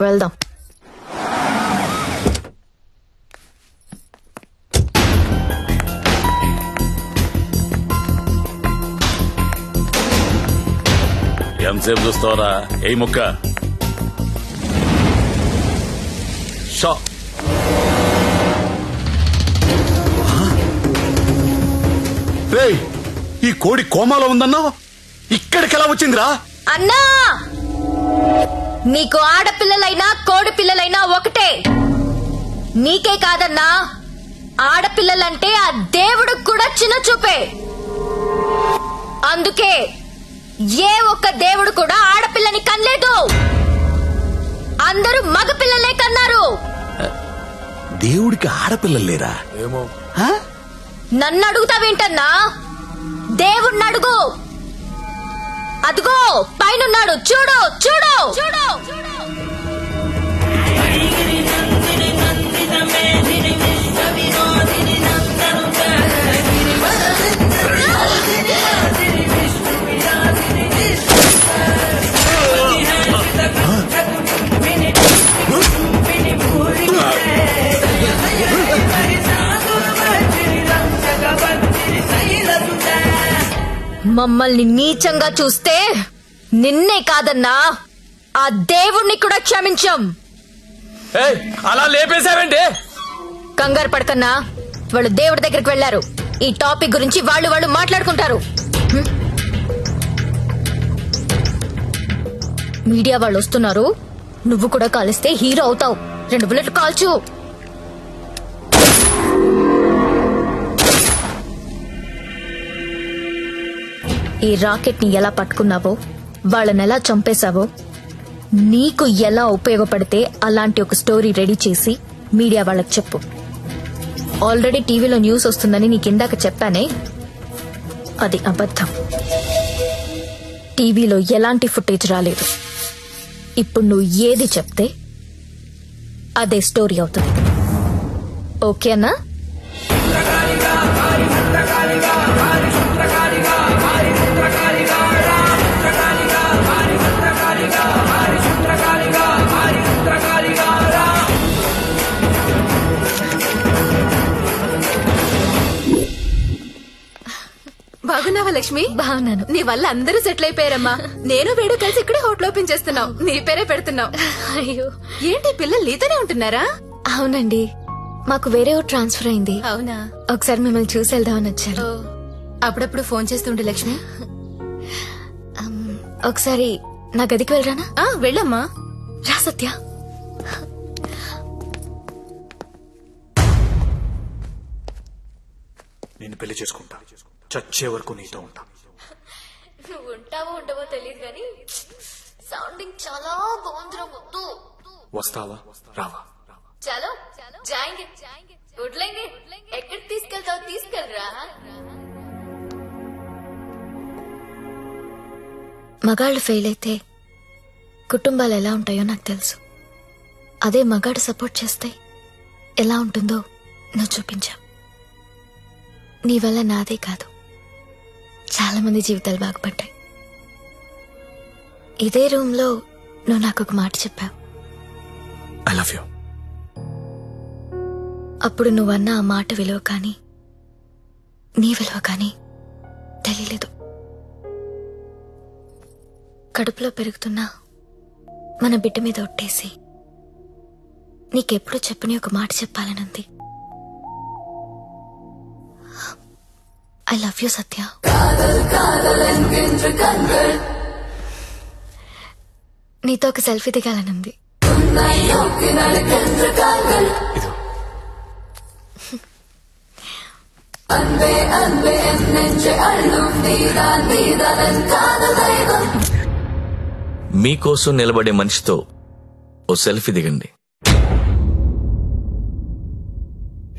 వెళ్దాం. ఎంతసేపు చూస్తావరా? ఏ ముక్క షా. రేయ్, ఈ కోడి కోమాలో ఉందన్నావు, ఇక్కడికి ఎలా వచ్చిందిరా? అన్నా, నీకు ఆడపిల్లలైనా కోడి పిల్లలైనా ఒకటే. నీకే కాదన్నా, ఆడపిల్లలంటే ఆ దేవుడికి కూడా చిన్న చూపే. అందుకే ఏ ఒక్క దేవుడు కూడా ఆడపిల్లని కనలేదు, అందరూ మగపిల్లలే కన్నారు. దేవుడికి ఆడపిల్లలు లేరా? ఏమో. నన్ను అడుగుతావేంటన్నా? దేవుణ్ణి అడుగు. అదిగో పైనున్నాడు, చూడు చూడు చూడు. మమ్మల్ని నీచంగా చూస్తే నిన్నే కాదన్నా, ఆ దేవుణ్ణి కూడా క్షమించం. అలా లేపేశావేంటి? కంగారు పడకన్నా, వాళ్ళు దేవుడి దగ్గరికి వెళ్లారు. ఈ టాపిక్ గురించి వాళ్ళు మాట్లాడుకుంటారు. మీడియా వాళ్ళు వస్తున్నారు, నువ్వు కూడా కాలిస్తే హీరో అవుతావు. 2 బుల్లెట్లు కాల్చు. ఈ రాకెట్ ని ఎలా పట్టుకున్నావో, వాళ్ళని ఎలా చంపేశావో, నీకు ఎలా ఉపయోగపడితే అలాంటి ఒక స్టోరీ రెడీ చేసి మీడియా వాళ్ళకి చెప్పు. ఆల్రెడీ టీవీలో న్యూస్ వస్తుందని నీకు ఇందాక చెప్పానే, అది అబద్ధం. టీవీలో ఎలాంటి ఫుటేజ్ రాలేదు. ఇప్పుడు నువ్వు ఏది చెప్తే అదే స్టోరీ అవుతుంది. ఓకేనా? బాగున్నావా లక్ష్మి? బాగున్నాను. నీ వల్ల అందరూ సెటిల్ అయిపోయారమ్మా. నేను వేడు కలిసి ఇక్కడే హోటల్ ఓపెన్ చేస్తున్నావు. నీ పేరే పెడుతున్నావు. అయ్యో, ఏంటి పిల్లలు నీతోనే ఉంటున్నారా? అవునండి, మాకు వేరే ఊరు ట్రాన్స్ఫర్ అయింది. అవునా? ఒకసారి మిమ్మల్ని చూసి వెళ్దామని వచ్చారు. అప్పుడప్పుడు ఫోన్ చేస్తుండే లక్ష్మి. ఒకసారి నా గదికి వెళ్ళరానా? వెళ్ళమ్మా. రా సత్య. నేను పెళ్లి చేసుకుంటా, చచ్చే వరకు నీతో ఉంటా. నువ్వు ఉంటావో ఉండవో తెలియదు కానీ సౌండింగ్ చాలా బాగుందిరా ముద్దు. వస్తావా రావా? చలో జాయింగే, వడ్లేంగే. ఎక్కడికి తీసుకెళ్తావు? తీసుకెళ్ళరా. మగాళ్ళు ఫెయిల్ అయితే కుటుంబాలు ఎలా ఉంటాయో నాకు తెలుసు. అదే మగాడు సపోర్ట్ చేస్తే ఎలా ఉంటుందో నువ్వు చూపించావు. నీ వల్ల నాదే కాదు, చాలా మంది జీవితాలు బాగుపడ్డాయి. ఇదే రూమ్ లో నువ్వు నాకు ఒక మాట చెప్పావు. I love you. అప్పుడు నువ్వన్న ఆ మాట విలువ కానీ నీ విలువ కానీ తెలియలేదు. కడుపులో పెరుగుతున్నా మన బిడ్డ మీద ఒట్టేసి నీకెప్పుడు చెప్పని ఒక మాట చెప్పాలనుంది. ఐ లవ్ యూ సత్య. నీతో ఒక సెల్ఫీ దిగాలనుంది. మీకోసం నిలబడే మనిషితో ఓ సెల్ఫీ దిగండి.